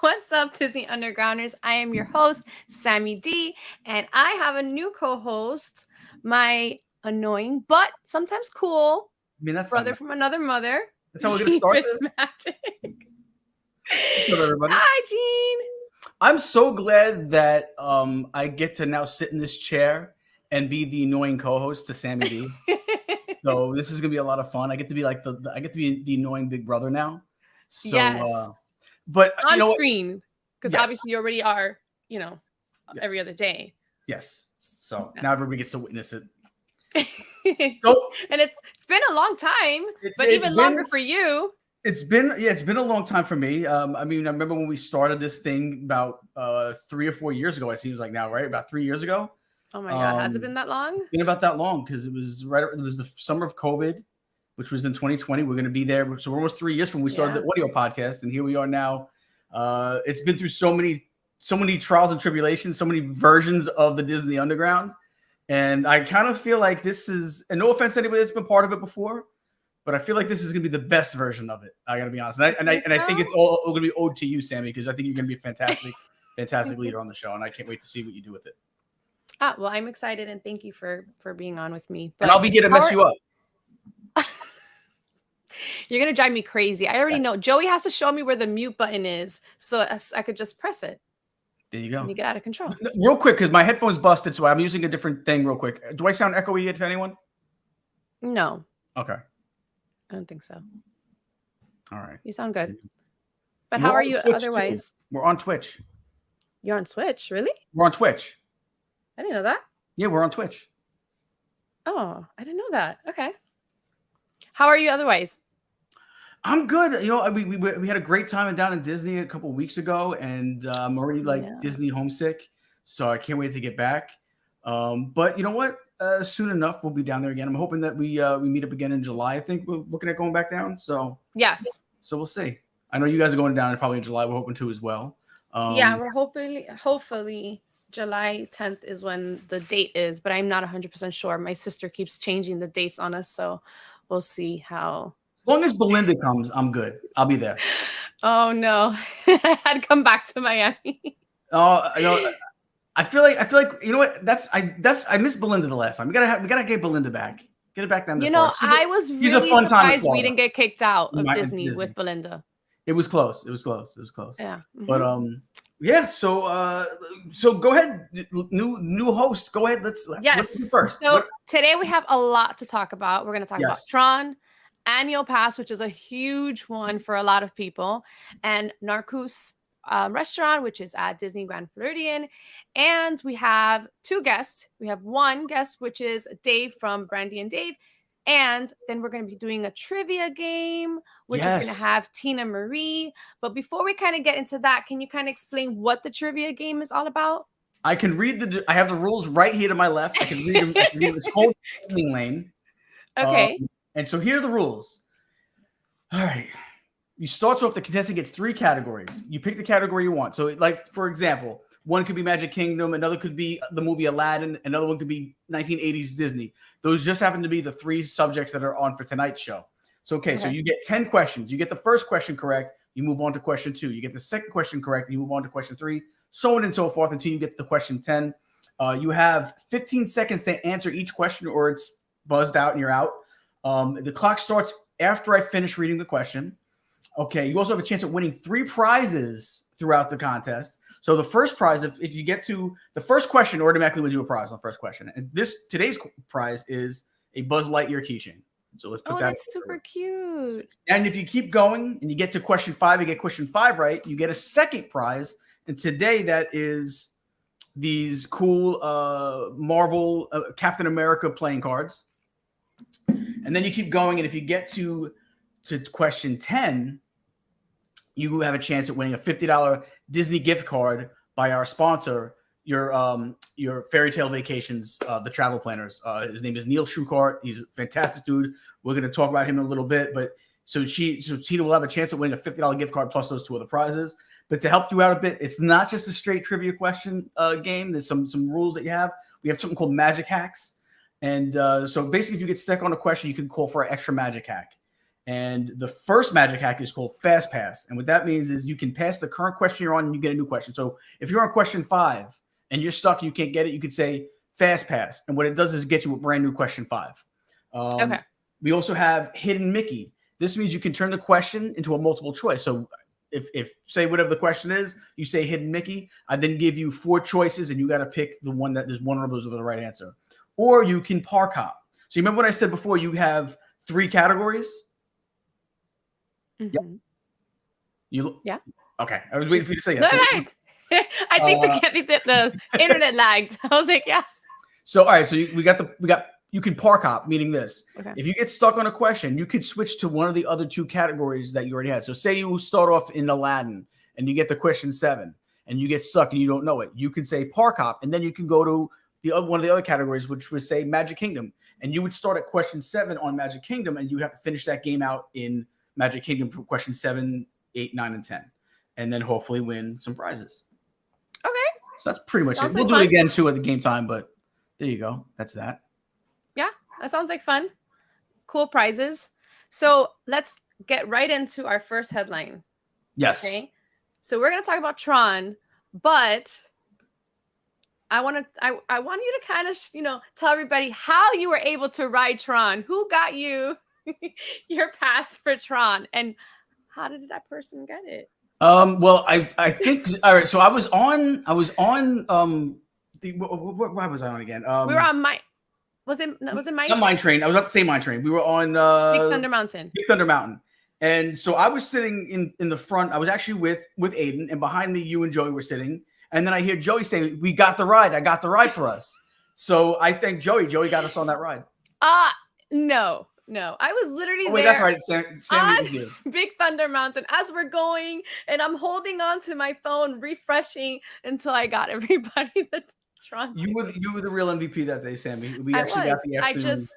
What's up, Disney Undergrounders? I am your host, Sammy D, and I have a new co-host, my annoying but sometimes cool that's brother from another mother. That's how we're gonna start this. Magic. What's up, everybody? Hi, Gene. I'm so glad that I get to now sit in this chair and be the annoying co-host to Sammy D. So this is gonna be a lot of fun. I get to be like I get to be the annoying big brother now. So, yes. But on screen, because obviously you already are, every other day. Yes. So now everybody gets to witness it. And it's been a long time, but even longer for you. It's been a long time for me. I mean, I remember when we started this thing about 3 or 4 years ago. It seems like now, right? About 3 years ago. Oh my God, has it been that long? It's been about that long because it was the summer of COVID, which was in 2020. We're going to be there, so we're almost 3 years from when we started the audio podcast, and here we are now. It's been through so many trials and tribulations, so many versions of the Disney Underground, and I kind of feel like this is, and no offense to anybody that's been part of it before, but I feel like this is going to be the best version of it. I got to be honest, and I think it's all going to be owed to you, Sammy, because I think you're going to be a fantastic leader on the show, and I can't wait to see what you do with it. Well, I'm excited, and thank you for being on with me. But and I'll be here to mess you up. You're going to drive me crazy. I already know. Joey has to show me where the mute button is so I could just press it. There you go. And you get out of control. Real quick, because my headphone's busted, so I'm using a different thing real quick. Do I sound echoey to anyone? No. Okay. I don't think so. All right. You sound good. But how are you otherwise? Too. We're on Twitch. You're on Twitch? Really? We're on Twitch. I didn't know that. Yeah, we're on Twitch. Oh, I didn't know that. Okay. How are you otherwise? I'm good. We had a great time down in Disney a couple of weeks ago, and I'm already Disney homesick, so I can't wait to get back. But you know what? Soon enough, we'll be down there again. I'm hoping that we meet up again in July. I think we're looking at going back down. So yes. So we'll see. I know you guys are going down probably in July. We're hoping to as well. We're hopefully July 10th is when the date is, but I'm not 100% sure. My sister keeps changing the dates on us, so we'll see how. As long as Belinda comes, I'm good. I'll be there. Oh no, I'd come back to Miami. I feel like you know what? I missed Belinda the last time. We gotta get Belinda back. Get it back down. I was really surprised we didn't get kicked out of Disney with Belinda. It was close. It was close. Yeah. Mm-hmm. But So go ahead, new host. Go ahead. Let's do first. So today we have a lot to talk about. We're going to talk about TRON, Annual Pass, which is a huge one for a lot of people, and Narcos restaurant, which is at Disney Grand Floridian. And we have two guests. We have one guest, which is Dave from Brandy and Dave. And then we're going to be doing a trivia game, which is going to have Tina Marie. But before we kind of get into that, can you kind of explain what the trivia game is all about? I can read I have the rules right here to my left. I can read them. It's called Gambling Lane. Okay. And so here are the rules. All right. You start off, the contestant gets 3 categories. You pick the category you want. So like, for example, one could be Magic Kingdom, another could be the movie Aladdin, another one could be 1980s Disney. Those just happen to be the 3 subjects that are on for tonight's show. So, so you get 10 questions. You get the first question correct, you move on to question 2. You get the second question correct, you move on to question 3, so on and so forth until you get to question 10. You have 15 seconds to answer each question or it's buzzed out and you're out. The clock starts after I finish reading the question. Okay, you also have a chance at winning 3 prizes throughout the contest. So the first prize, if you get to the first question, automatically wins you a prize on the first question. And today's prize is a Buzz Lightyear keychain. So let's put that. That's super cute. And if you keep going and you get to question 5, you get question 5 right, you get a second prize. And today that is these cool Marvel Captain America playing cards. And then you keep going, and if you get to question 10, you have a chance at winning a $50 Disney gift card by our sponsor, Your Fairytale Vacations, the travel planners. His name is Neil Schuchart. He's a fantastic dude. We're going to talk about him in a little bit, but so Tina will have a chance at winning a $50 gift card plus those 2 other prizes. But to help you out a bit, it's not just a straight trivia question game. There's some rules that you have. We have something called magic hacks. And so basically, if you get stuck on a question, you can call for an extra magic hack. And the first magic hack is called Fast Pass. And what that means is you can pass the current question you're on and you get a new question. So if you're on question 5 and you're stuck and you can't get it, you could say Fast Pass. And what it does is get you a brand new question 5. Okay. We also have Hidden Mickey. This means you can turn the question into a multiple choice. So if say whatever the question is, you say Hidden Mickey, I then give you 4 choices and you got to pick the one that there's one of those are the right answer. Or you can park hop. So you remember what I said before, you have 3 categories? Mm-hmm. Yep. Yeah. Okay. I was waiting for you to say yes. I think the internet lagged. I was like, yeah. So all right, so we got you can park hop, meaning this. Okay. If you get stuck on a question, you could switch to one of the other 2 categories that you already had. So say you start off in Aladdin and you get the question 7 and you get stuck and you don't know it. You can say park hop and then you can go to one of the other categories, which would say Magic Kingdom. And you would start at question 7 on Magic Kingdom and you have to finish that game out in Magic Kingdom for question 7, 8, 9, and 10. And then hopefully win some prizes. Okay. So that's pretty much Sounds it. We'll do it again too at the game time, but there you go. That's that. Yeah, that sounds like fun. Cool prizes. So let's get right into our first headline. Yes. Okay. So we're going to talk about Tron, but I want you to kind of, tell everybody how you were able to ride Tron. Who got you your pass for Tron, and how did that person get it? Well, I think all right. So I was on why was I on again? We were on was it Mine Train? I was about to say Mine Train. We were on Big Thunder Mountain. Big Thunder Mountain. And so I was sitting in the front. I was actually with Aiden, and behind me, you and Joey were sitting. And then I hear Joey say, "We got the ride. I got the ride for us." So I thank Joey. Joey got us on that ride. No. I was literally there. That's right. Sammy was you. Big Thunder Mountain as we're going, and I'm holding on to my phone, refreshing until I got everybody the Tron. You were the real MVP that day, Sammy. We actually got the afternoon. I just,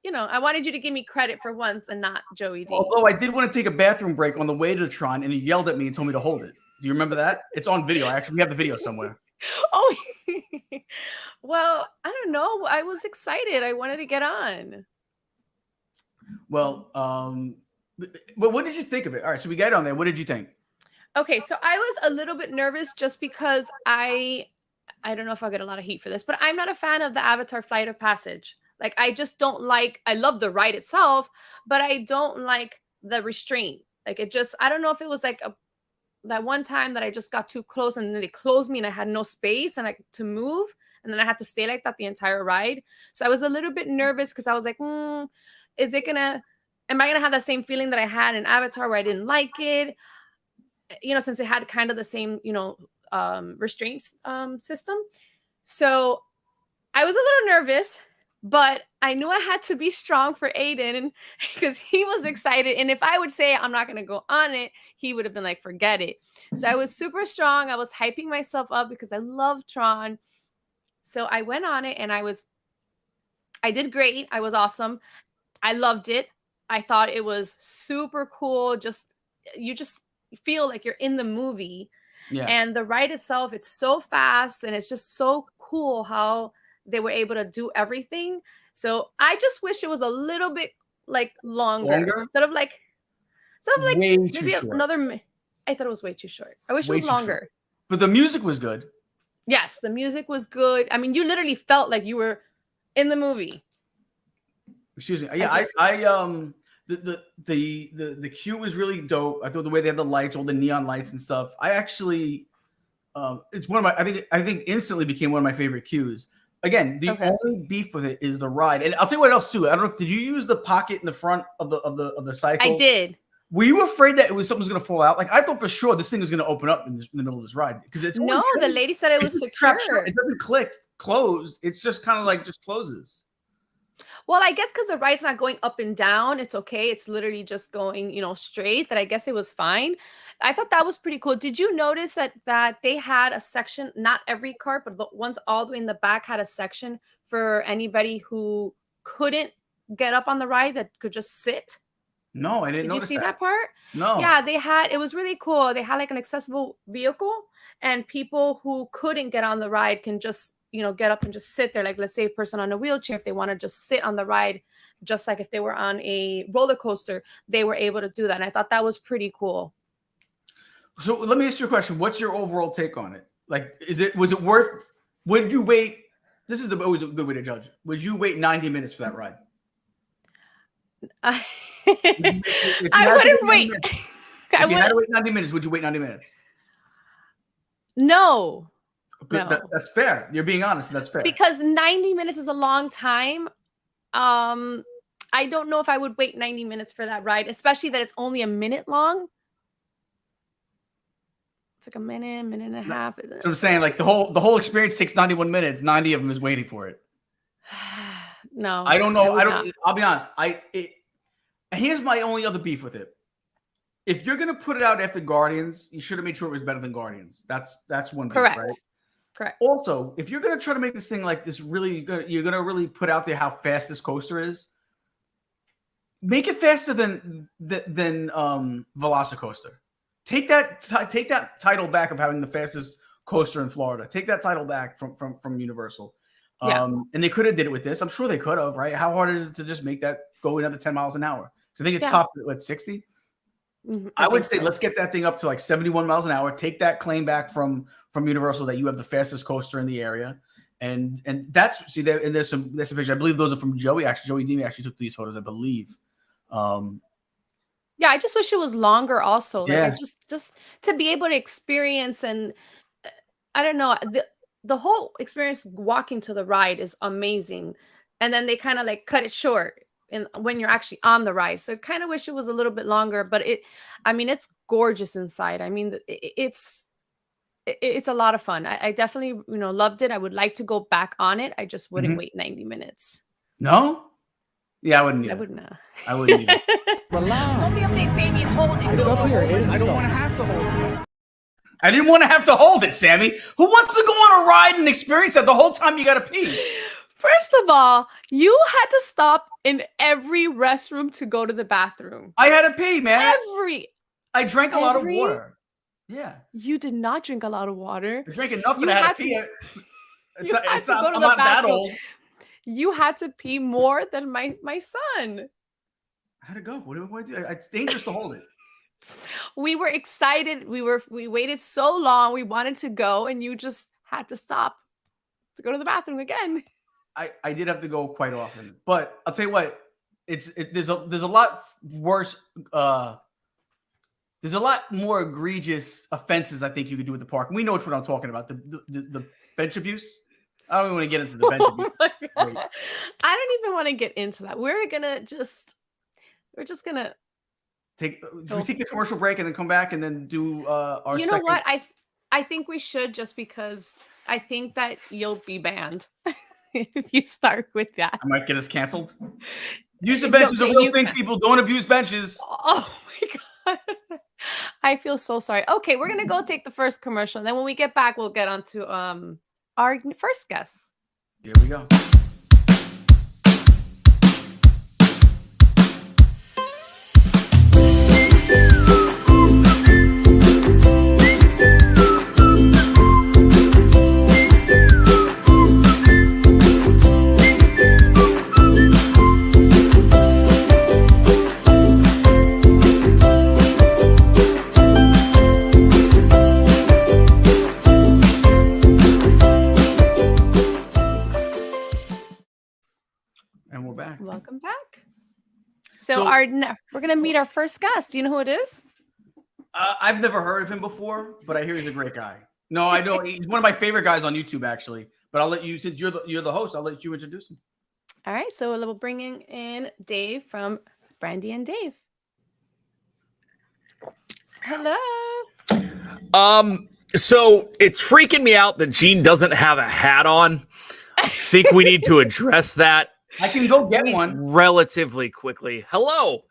I wanted you to give me credit for once and not Joey D. Although I did want to take a bathroom break on the way to Tron, and he yelled at me and told me to hold it. Do you remember that? It's on video. We have the video somewhere. Oh, well, I don't know. I was excited. I wanted to get on. Well, but what did you think of it? All right, so we got on there. What did you think? Okay, so I was a little bit nervous just because I don't know if I'll get a lot of heat for this, but I'm not a fan of the Avatar Flight of Passage. Like, I just don't like, I love the ride itself, but I don't like the restraint. Like, I don't know if it was like that one time that I just got too close and then they closed me and I had no space to move. And then I had to stay like that the entire ride. So I was a little bit nervous because I was like, am I going to have that same feeling that I had in Avatar where I didn't like it? Since it had kind of the same, restraints system. So I was a little nervous, but I knew I had to be strong for Aiden because he was excited. And if I would say I'm not going to go on it, he would have been like, forget it. So I was super strong. I was hyping myself up because I love Tron. So I went on it and I did great. I was awesome. I loved it. I thought it was super cool. You just feel like you're in the movie. Yeah. And the ride itself, it's so fast and it's just so cool how they were able to do everything. So I just wish it was a little bit like longer? Instead of like maybe another. I thought it was way too short. I wish it was longer. But the music was good. Yes, the music was good. I mean, you literally felt like you were in the movie. Excuse me. Yeah, the queue was really dope. I thought the way they had the lights, all the neon lights and stuff. I actually, it's one of my. I think instantly became one of my favorite queues. Again, the only beef with it is the ride, and I'll tell you what else too. I don't know. Did you use the pocket in the front of the cycle? I did. Were you afraid that something was going to fall out? Like, I thought for sure this thing was going to open up in the middle of this ride because it's no. The lady said it was secure. It doesn't click close. It's just kind of like just closes. Well, I guess because the ride's not going up and down, it's okay. It's literally just going, straight. That I guess it was fine. I thought that was pretty cool. Did you notice that they had a section? Not every cart, but the ones all the way in the back had a section for anybody who couldn't get up on the ride that could just sit. No, I didn't notice that. Did you see that part? No. Yeah, it was really cool. They had like an accessible vehicle and people who couldn't get on the ride can just get up and just sit there. Like, let's say a person on a wheelchair, if they want to just sit on the ride, just like if they were on a roller coaster, they were able to do that. And I thought that was pretty cool. So let me ask you a question. What's your overall take on it? Like, was it worth, would you wait? This is always a good way to judge. Would you wait 90 minutes for that ride? I wouldn't wait. If you had to wait 90 minutes, would you wait 90 minutes? No. Good. No. That's fair. You're being honest. And that's fair. Because 90 minutes is a long time. I don't know if I would wait 90 minutes for that ride, especially that it's only a minute long. It's like a minute and a half. So I'm saying, like, the whole experience takes 91 minutes. 90 of them is waiting for it. No, I don't know. I'll be honest. Here's my only other beef with it. If you're gonna put it out after Guardians, you should have made sure it was better than Guardians. That's one beef, correct. Right? Correct. Also, if you're gonna try to make this thing like this really good, you're gonna really put out there how fast this coaster is. Make it faster than Velocicoaster. Take that title back of having the fastest coaster in Florida. Take that title back from Universal. Yeah. And they could have did it with this. I'm sure they could have, right? How hard is it to just make that go another 10 miles an hour? So I think it's top at 60. Mm-hmm. I would say let's get that thing up to like 71 miles an hour. Take that claim back from Universal that you have the fastest coaster in the area. And that's there's some pictures. I believe those are from Joey. Actually, Joey Demi actually took these photos, I believe. Yeah, I just wish it was longer also. Like, just to be able to experience, and I don't know, the whole experience walking to the ride is amazing. And then they kind of like cut it short when you're actually on the ride. So I kind of wish it was a little bit longer, but it's gorgeous inside. I mean, it's a lot of fun. I definitely, loved it. I would like to go back on it. I just wouldn't wait 90 minutes. No? Yeah, I wouldn't either. I wouldn't. I wouldn't either. Don't be a big baby and hold it. I don't want to have to hold it. I didn't want to have to hold it, Sammy. Who wants to go on a ride and experience that the whole time you got to pee? First of all, you had to stop in every restroom to go to the bathroom. I had to pee, man. I drank a lot of water. Yeah. You did not drink a lot of water. I drank enough that I had to pee. I'm not that old. You had to pee more than my son. I had to go. What do I do? It's dangerous to hold it. We were excited. We waited so long. We wanted to go, and you just had to stop to go to the bathroom again. I did have to go quite often, but I'll tell you what. There's a lot worse. There's a lot more egregious offenses I think you could do at the park. We know what I'm talking about. The bench abuse. I don't even want to get into the bench abuse. I don't even want to get into that. We're just gonna take the commercial break and then come back and then do our. You know what? I think we should, just because I think that you'll be banned if you start with that. I might get us canceled. Use of benches are a real thing, people. Don't abuse benches. Oh my god. I feel so sorry. Okay, we're gonna go take the first commercial, and then when we get back, we'll get on to our first guest. Here we go. Welcome back. So we're going to meet our first guest. Do you know who it is? I've never heard of him before, but I hear he's a great guy. No, I don't. He's one of my favorite guys on YouTube, actually. But I'll let you, since you're the host, I'll let you introduce him. All right. So we'll bring in Dave from Brandy and Dave. Hello. So it's freaking me out that Gene doesn't have a hat on. I think we need to address that. I can go get one relatively quickly. Hello,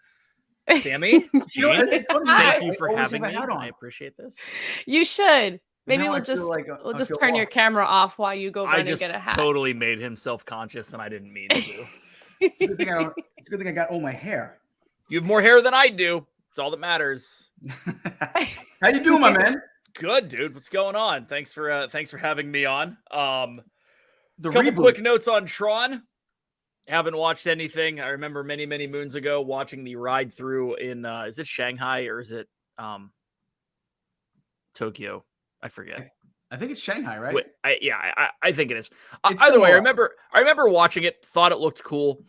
Sammy. Gene, thank you for having me. I appreciate this. You should. Maybe we'll just turn your camera off while you go run and get a hat. I just totally made him self-conscious, and I didn't mean to. It's a good thing I got all my hair. You have more hair than I do. It's all that matters. How you doing, my man? Good, dude. What's going on? Thanks for having me on. Couple quick notes on Tron. Haven't watched anything. I remember many, many moons ago watching the ride through in is it Shanghai or is it Tokyo? I forget. I think it's Shanghai, right? Wait, I think it is. Either way, I remember watching it, thought it looked cool.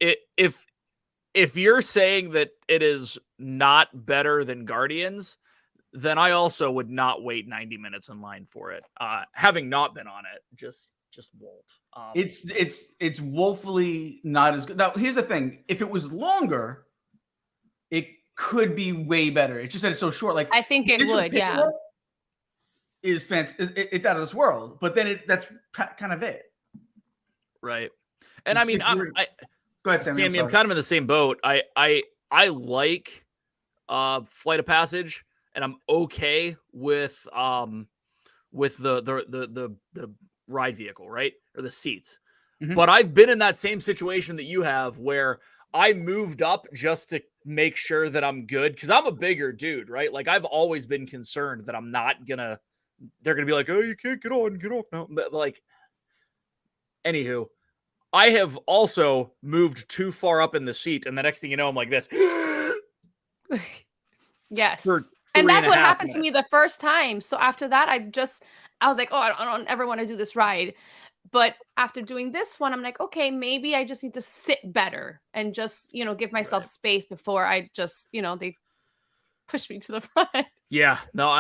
If you're saying that it is not better than Guardians, then I also would not wait 90 minutes in line for it. Having not been on it, just won't. It's woefully not as good. Now, here's the thing: if it was longer, it could be way better. It's just that it's so short. Like I think it would, yeah. Is fantastic. It's out of this world. But then that's kind of it, right? And I mean, go ahead, Sammy. I'm kind of in the same boat. I like Flight of Passage, and I'm okay with the ride vehicle, right? Or the seats. Mm-hmm. But I've been in that same situation that you have where I moved up just to make sure that I'm good. Cause I'm a bigger dude, right? Like I've always been concerned that I'm not they're going to be like, oh, you can't get off now. But like, anywho, I have also moved too far up in the seat. And the next thing you know, I'm like this. Yes. And that's what happened to me the first time. So after that, I was like, oh, I don't ever want to do this ride. But after doing this one, I'm like, okay, maybe I just need to sit better and just, give myself space before I just, they push me to the front. Yeah. No.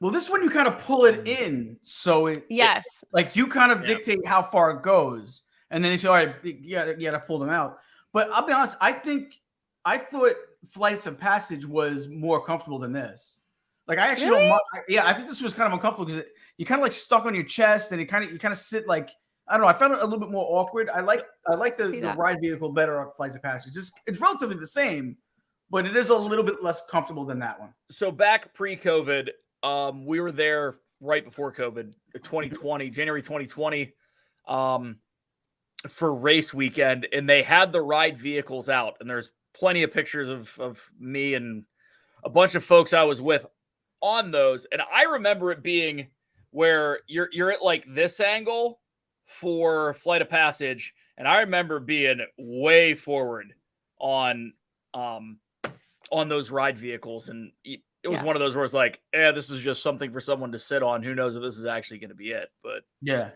Well, this one, you kind of pull it in. So yes. Like you kind of dictate how far it goes. And then they say, all right, you gotta pull them out. But I'll be honest, I thought Flights of Passage was more comfortable than this. Like I actually don't mind. I think this was kind of uncomfortable because you kind of like stuck on your chest and you kind of sit like, I don't know. I found it a little bit more awkward. I like the ride vehicle better on Flights of Passage. It's relatively the same, but it is a little bit less comfortable than that one. So back pre-COVID, we were there right before COVID, 2020, January 2020, for race weekend, and they had the ride vehicles out, and there's plenty of pictures of me and a bunch of folks I was with on those. And I remember it being where you're at like this angle for Flight of Passage. And I remember being way forward on those ride vehicles. And it was one of those where it's like, this is just something for someone to sit on. Who knows if this is actually going to be it, but yeah.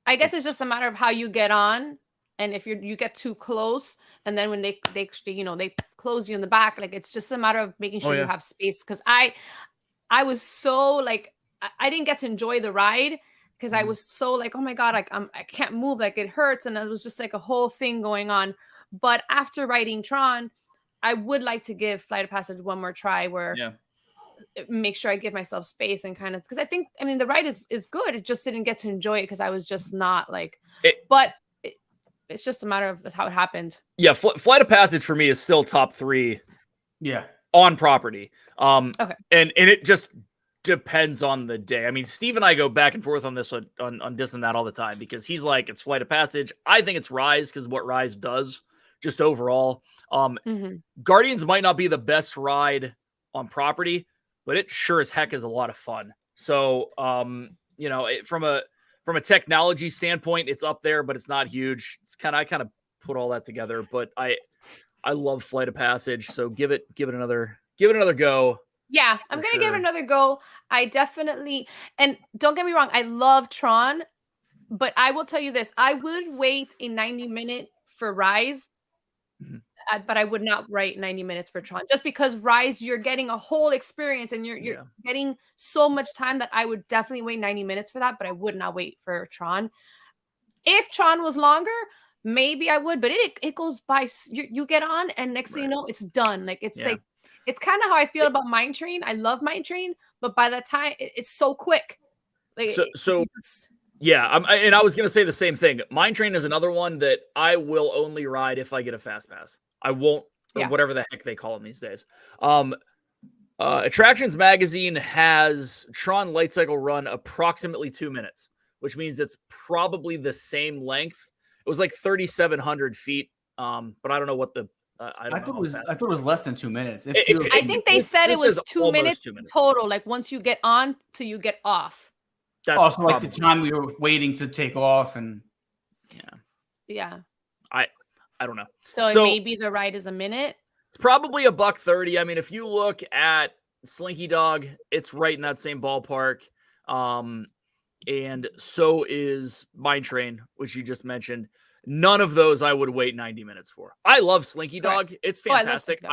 I guess it's just a matter of how you get on. And if you get too close, and then when they close you in the back, like it's just a matter of making sure you have space. Because I was so like I didn't get to enjoy the ride because I was so like, oh my god, like I can't move, like it hurts, and it was just like a whole thing going on. But after riding Tron, I would like to give Flight of Passage one more try, where make sure I give myself space and kind of, because I mean the ride is good. It just didn't get to enjoy it because I was just not like but. It's just a matter of how it happened. Yeah, Flight of Passage for me is still top 3. Yeah, on property. Okay, and it just depends on the day. I mean, Steve and I go back and forth on this on Dis and That all the time because he's like, it's Flight of Passage. I think it's Rise because what Rise does just overall. Guardians might not be the best ride on property, but it sure as heck is a lot of fun. So, from a technology standpoint, it's up there, but it's not huge. I kind of put all that together, but I love Flight of Passage. So give it another go. Yeah, I'm going to give it another go. I definitely, and don't get me wrong, I love Tron, but I will tell you this. I would wait a 90-minute for Rise, but I would not wait 90 minutes for Tron. Just because Rise, you're getting a whole experience and you're getting so much time that I would definitely wait 90 minutes for that, but I would not wait for Tron. If Tron was longer, maybe I would, but it goes by. You get on, and next thing you know, it's done. Like it's like it's kind of how I feel about Mine Train. I love Mine Train, but by the time it's so quick. Like, and I was gonna say the same thing. Mine Train is another one that I will only ride if I get a fast pass. I won't, or whatever the heck they call them these days. Attractions Magazine has Tron Light Cycle Run approximately 2 minutes, which means it's probably the same length. It was like 3,700 feet, but I don't know what the. I thought it was less than 2 minutes. I think they said it was 2 minutes total. Like once you get on till you get off. That's also like the time we were waiting to take off, and yeah. I don't know. So maybe the ride is a minute. It's probably $130. I mean, if you look at Slinky Dog, it's right in that same ballpark. And so is Mine Train, which you just mentioned. None of those I would wait 90 minutes for. I love Slinky Dog. Correct. It's fantastic.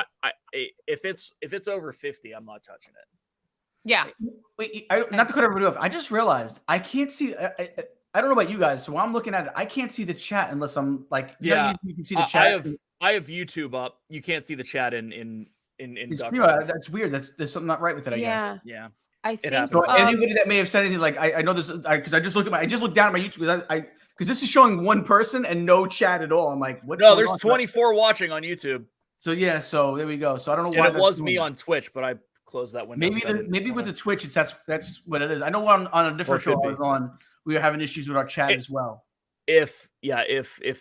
If it's over 50, I'm not touching it. Yeah. Wait, not to cut everybody off. I just realized I can't see. I don't know about you guys. So while I'm looking at it, I can't see the chat unless I'm like, yeah, you can see the chat. I have YouTube up. You can't see the chat in that's weird. There's something not right with it. I guess. Yeah. I think so anybody that may have said anything like I know this because I just looked down at my YouTube because this is showing one person and no chat at all. I'm like, what's no? There's 24 watching on YouTube. So yeah, so there we go. So I don't know why it was me on Twitch, but I closed that window. Maybe with the Twitch, that's what it is. I know on a different show I was on, we were having issues with our chat as well. If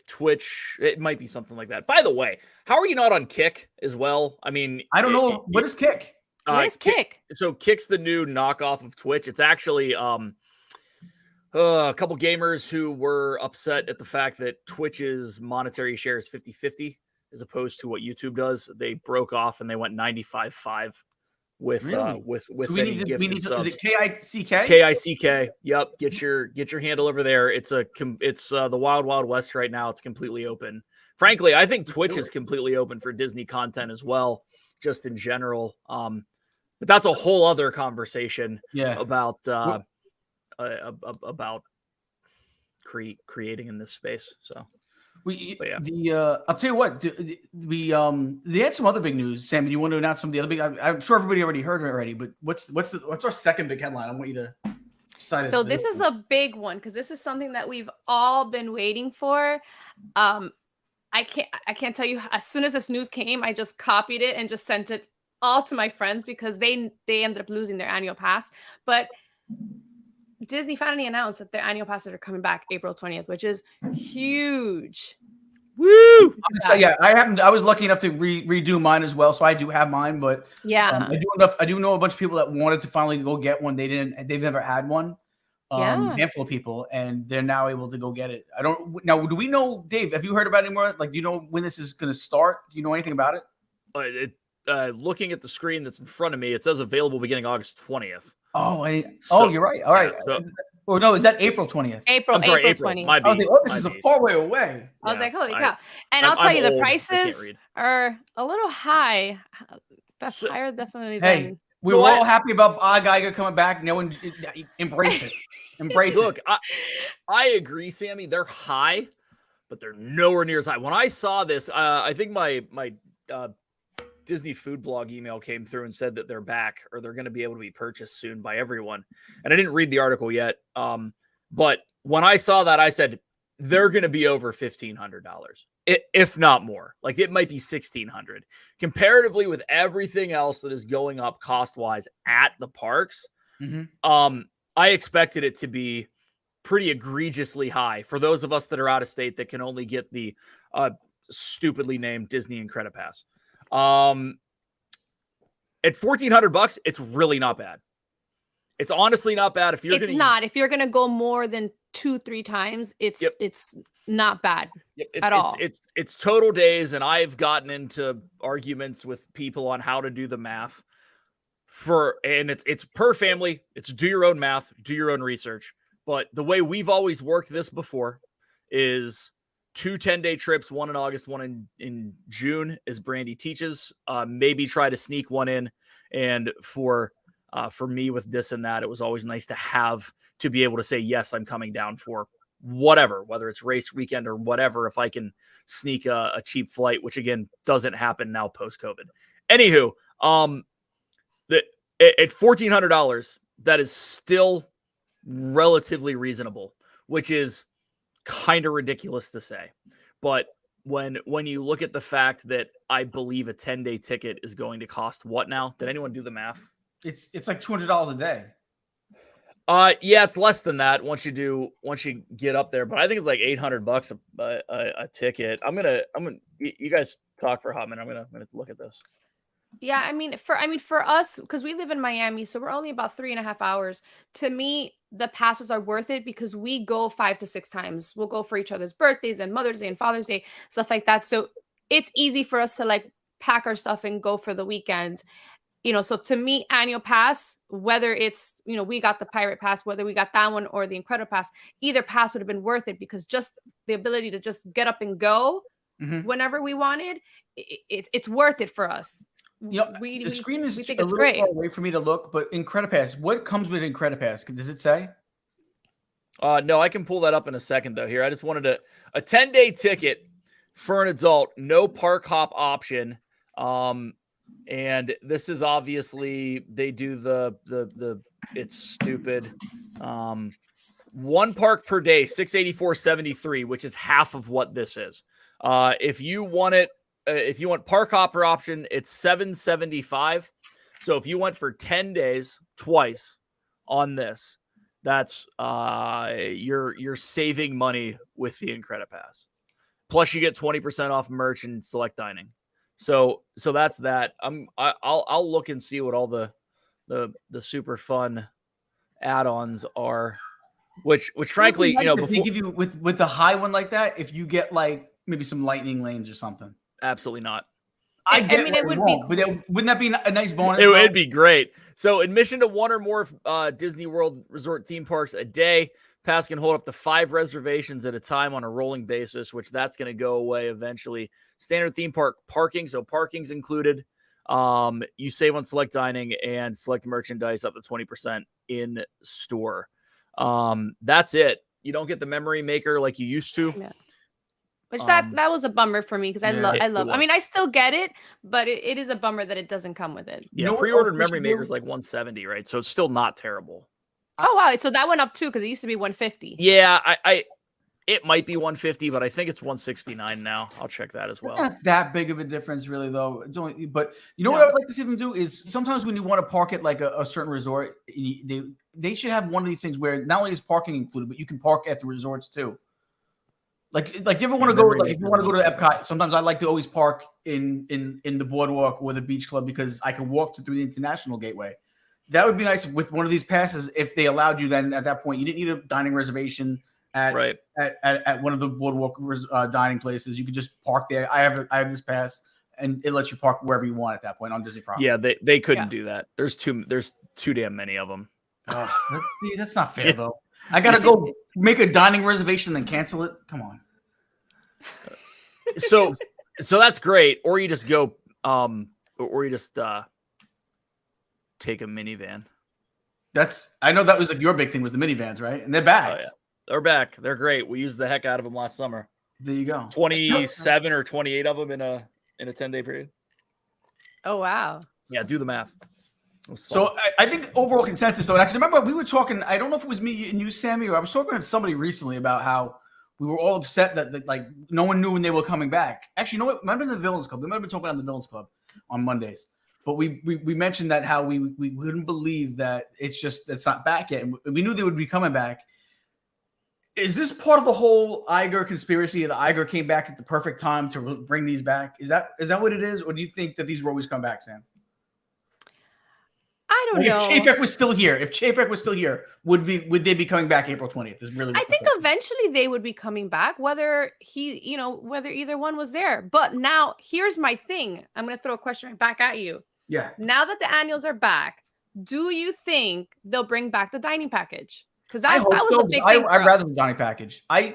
Twitch, it might be something like that. By the way, how are you not on Kick as well? I mean, I don't know. What is Kick? What is Kick? So Kick's the new knockoff of Twitch. It's actually a couple gamers who were upset at the fact that Twitch's monetary share is 50-50 as opposed to what YouTube does. They broke off and they went 95-5 with so we need is it KICK? KICK. Yep. Get your handle over there. It's the wild west right now. It's completely open. Frankly, I think Twitch is completely open for Disney content as well, just in general. But that's a whole other conversation. Yeah. About creating in this space. So I'll tell you what, they had some other big news. Sam, do you want to announce some of the other big? I'm sure everybody already heard it already, but what's our second big headline? I want you to decide. So this is a big one because this is something that we've all been waiting for. I can't tell you. As soon as this news came, I just copied it and just sent it all to my friends because they ended up losing their annual pass. But Disney finally announced that their annual passes are coming back April 20th, which is huge. Woo! So yeah, I was lucky enough to redo mine as well, so I do have mine. But yeah, I do know a bunch of people that wanted to finally go get one. They've never had one. Handful of people, and they're now able to go get it. Do we know, Dave? Have you heard about it anymore? Like, do you know when this is going to start? Do you know anything about it? Looking at the screen that's in front of me, it says available beginning August 20th. Oh, you're right. All right. Or no, is that April 20th? April 20th. I was like, this is a far way away. I was like, holy cow. And I'll tell you, the prices are a little high. That's higher definitely than... We were all happy about Geiger coming back. No one embrace it. Embrace it. Look, I agree, Sammy. They're high, but they're nowhere near as high. When I saw this, I think my Disney food blog email came through and said that they're back or they're going to be able to be purchased soon by everyone. And I didn't read the article yet. But when I saw that, I said, they're going to be over $1,500, if not more. Like it might be $1,600 comparatively with everything else that is going up cost wise at the parks. Mm-hmm. I expected it to be pretty egregiously high for those of us that are out of state that can only get the stupidly named Disney Incredipass. At $1,400, it's really not bad. It's honestly not bad. If you're gonna go more than 2-3 times, it's not bad at all. It's total days, and I've gotten into arguments with people on how to do the math and it's per family. It's do your own math, do your own research. But the way we've always worked this before is 2 10-day trips, one in August, one in June, as Brandy teaches. Maybe try to sneak one in. And for me with this and that, it was always nice to be able to say, yes, I'm coming down for whatever, whether it's race weekend or whatever, if I can sneak a cheap flight, which again, doesn't happen now post-COVID. Anywho, at $1,400, that is still relatively reasonable, which is kind of ridiculous to say. But when you look at the fact that I believe a 10-day ticket is going to cost what now? Did anyone do the math? It's like $200 a day. Yeah, it's less than that once you get up there, but I think it's like $800 a ticket. I'm gonna you guys talk for a hot minute. I'm gonna look at this. Yeah, I mean, for us, because we live in Miami, so we're only about 3.5 hours. To me, the passes are worth it because we go 5 to 6 times. We'll go for each other's birthdays and Mother's Day and Father's Day, stuff like that. So it's easy for us to like pack our stuff and go for the weekend. So to me, annual pass, whether it's, we got the pirate pass, whether we got that one or the incredible pass, either pass would have been worth it because just the ability to just get up and go whenever we wanted, it's worth it for us. The screen is we think a it's little great. far away for me to look, but Incredipass, what comes with Incredipass? Does it say? No, I can pull that up in a second, though. Here, I just wanted a 10-day ticket for an adult, no park hop option. And this is obviously they do the it's stupid. One park per day, $684.73, which is half of what this is. If you want it, if you want park hopper option, it's $775. So if you went for 10 days twice on this, that's you're saving money with the Incredipass. Plus, you get 20% off merch and select dining. So that's that. I'll look and see what all the super fun add-ons are. Which frankly, before they give you with the high one like that, if you get like maybe some lightning lanes or something. Absolutely not. I mean, it would be cool. But wouldn't that be a nice bonus? It'd be great. So admission to one or more Disney World Resort theme parks a day. Pass can hold up to 5 reservations at a time on a rolling basis, which that's going to go away eventually. Standard theme park parking, so parking's included. You save on select dining and select merchandise up to 20% in store. That's it. You don't get the memory maker like you used to. Yeah. Which that was a bummer for me because I love. I mean, I still get it, but it is a bummer that it doesn't come with it. Yeah, pre-ordered memory maker is like $170, right? So it's still not terrible. Oh wow! So that went up too because it used to be $150. Yeah, it might be $150, but I think it's $169 now. I'll check that as well. It's not that big of a difference, really, though. It's only, but what I would like to see them do is sometimes when you want to park at like a certain resort, they should have one of these things where not only is parking included, but you can park at the resorts too. Like you ever want to go? Like, if you want to go to Epcot, sometimes I like to always park in the boardwalk or the beach club because I can walk through the international gateway. That would be nice with one of these passes if they allowed you. Then at that point, you didn't need a dining reservation at one of the boardwalk dining places. You could just park there. I have this pass, and it lets you park wherever you want at that point on Disney property. Yeah, they couldn't do that. There's too damn many of them. See, that's not fair though. I gotta go make a dining reservation and then cancel it. Come on. So that's great. Or you just go, take a minivan. I know that was like your big thing was the minivans, right? And they're back. Oh yeah, they're back. They're great. We used the heck out of them last summer. There you go. 27 or 28 of them in a 10-day period. Oh wow. Yeah, do the math. So I think overall consensus, though, and actually remember we were talking, I don't know if it was me and you, Sammy, or I was talking to somebody recently about how we were all upset that like no one knew when they were coming back. Actually, you know what? Remember the Villains Club? We might have been talking on the Villains Club on Mondays. But we mentioned that how we couldn't believe that it's not back yet. And we knew they would be coming back. Is this part of the whole Iger conspiracy? The Iger came back at the perfect time to bring these back? Is that what it is? Or do you think that these will always come back, Sam? I don't know. If Chapek was still here, would they be coming back April 20th? Is really I think eventually they would be coming back, whether either one was there. But now here's my thing. I'm going to throw a question right back at you. Yeah. Now that the annuals are back, do you think they'll bring back the dining package? Because that was a big thing. I'd rather the dining package. I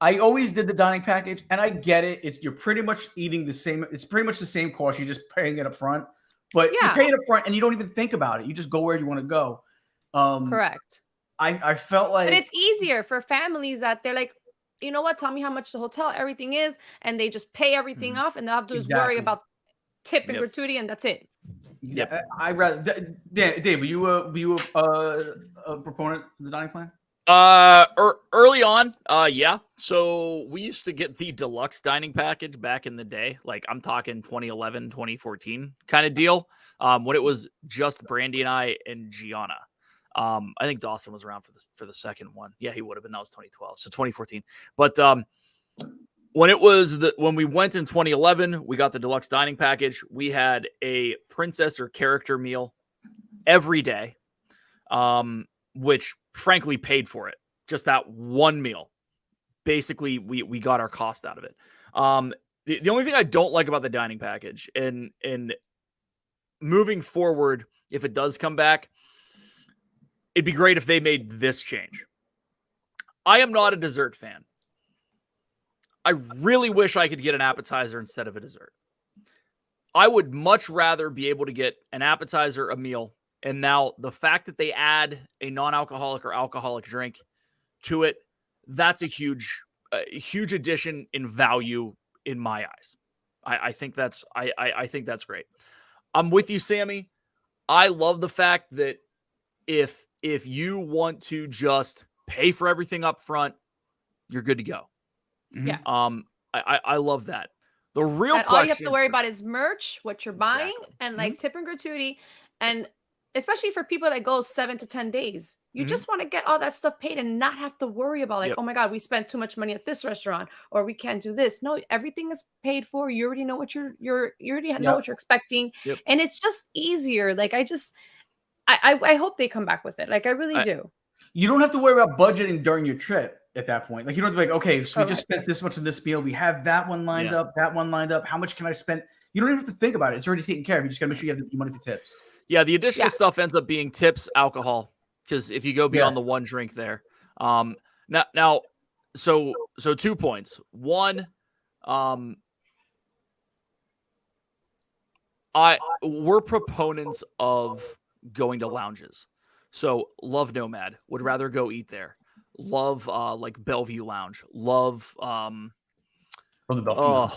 always did the dining package, and I get it. You're pretty much eating the same. It's pretty much the same cost. You're just paying it up front. But you pay it up front and you don't even think about it. You just go where you want to go. Correct. I felt like... But it's easier for families that they're like, you know what? Tell me how much the hotel, everything is. And they just pay everything off. And they'll have to just worry about tip and gratuity. And that's it. Yeah. I'd rather... Dave, were you a proponent of the dining plan? Early on, yeah. So we used to get the deluxe dining package back in the day. Like I'm talking 2011, 2014 kind of deal. When it was just Brandy and I and Gianna. I think Dawson was around for the second one. Yeah, he would have been. That was 2012. So 2014. But when we went in 2011, we got the deluxe dining package. We had a princess or character meal every day, which frankly paid for it. Just that one meal. Basically, we got our cost out of it. The only thing I don't like about the dining package, and moving forward, if it does come back, it'd be great if they made this change. I am not a dessert fan. I really wish I could get an appetizer instead of a dessert. I would much rather be able to get an appetizer, a meal, and now the fact that they add a non-alcoholic or alcoholic drink to it, that's a huge addition in value in my eyes. I think that's great. I'm with you, Sammy. I love the fact that if you want to just pay for everything up front, you're good to go. Yeah. I love that. The real question, all you have to worry about is merch, what you're buying, Exactly. and like tip and gratuity, and especially for people that go 7 to 10 days, you just want to get all that stuff paid and not have to worry about like, oh my God, we spent too much money at this restaurant, or we can't do this. No, everything is paid for. You already know what you already know what you're expecting, and it's just easier. Like I hope they come back with it. Like I really do. You don't have to worry about budgeting during your trip at that point. Like you don't have to be like, okay, so we just spent this much on this meal. We have that one lined up, that one lined up. How much can I spend? You don't even have to think about it. It's already taken care of. You just gotta make sure you have the money for tips. Yeah, the additional stuff ends up being tips, alcohol, because if you go beyond the one drink there. Now, so 2 points. One, we're proponents of going to lounges. So love Nomad, would rather go eat there. Love like Bellevue Lounge. Love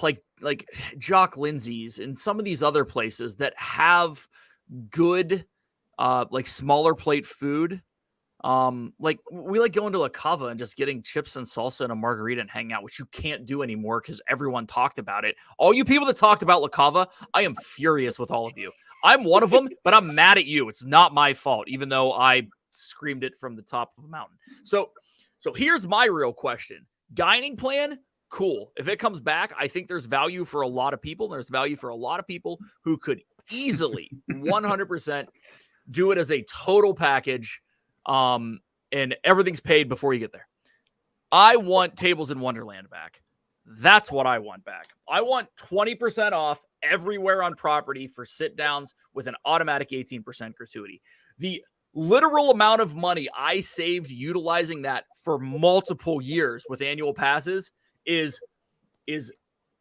like Jock Lindsay's and some of these other places that have good like smaller plate food. Like we like going to La Cava and just getting chips and salsa and a margarita and hanging out, which you can't do anymore because everyone talked about it. All you people that talked about La Cava, I am furious with all of you. I'm one of them, but I'm mad at you. It's not my fault, even though I screamed it from the top of a mountain. So here's my real question. Dining plan, cool. If it comes back, I think there's value for a lot of people. There's value for a lot of people who could easily 100% do it as a total package, and everything's paid before you get there. I want Tables in Wonderland back. That's what I want back. I want 20% off everywhere on property for sit downs with an automatic 18% gratuity. The literal amount of money I saved utilizing that for multiple years with annual passes is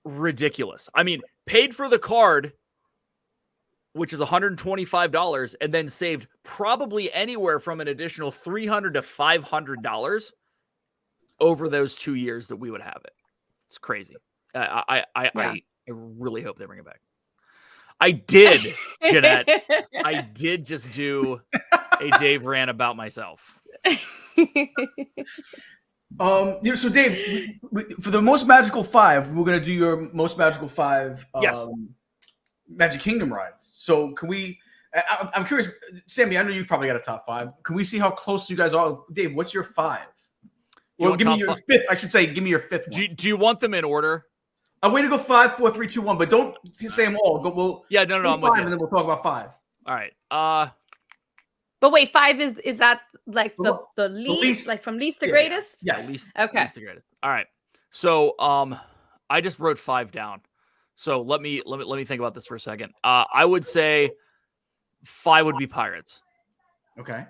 ridiculous. I mean, paid for the card, which is $125, and then saved probably anywhere from an additional $300 to $500 over those 2 years that we would have it. It's crazy. I really hope they bring it back. I did, Jeanette. I did just do a Dave rant about myself. So Dave, for the most magical 5, we're gonna do your most magical 5 Magic Kingdom rides. So can we? I'm curious, Sammy. I know you probably got a top 5. Can we see how close you guys are? Dave, what's your 5? Well, give me your 5th. I should say, give me your 5th one. Do you want them in order? I'm way to go 5, 4, 3, 2, 1, but don't say them all. Go. No. I'm with you. And then we'll talk about 5. All right. But wait, 5 is that like the least, like from least to greatest? Yes. Least to greatest. All right. So I just wrote 5 down. So let me think about this for a second. I would say 5 would be Pirates. Okay.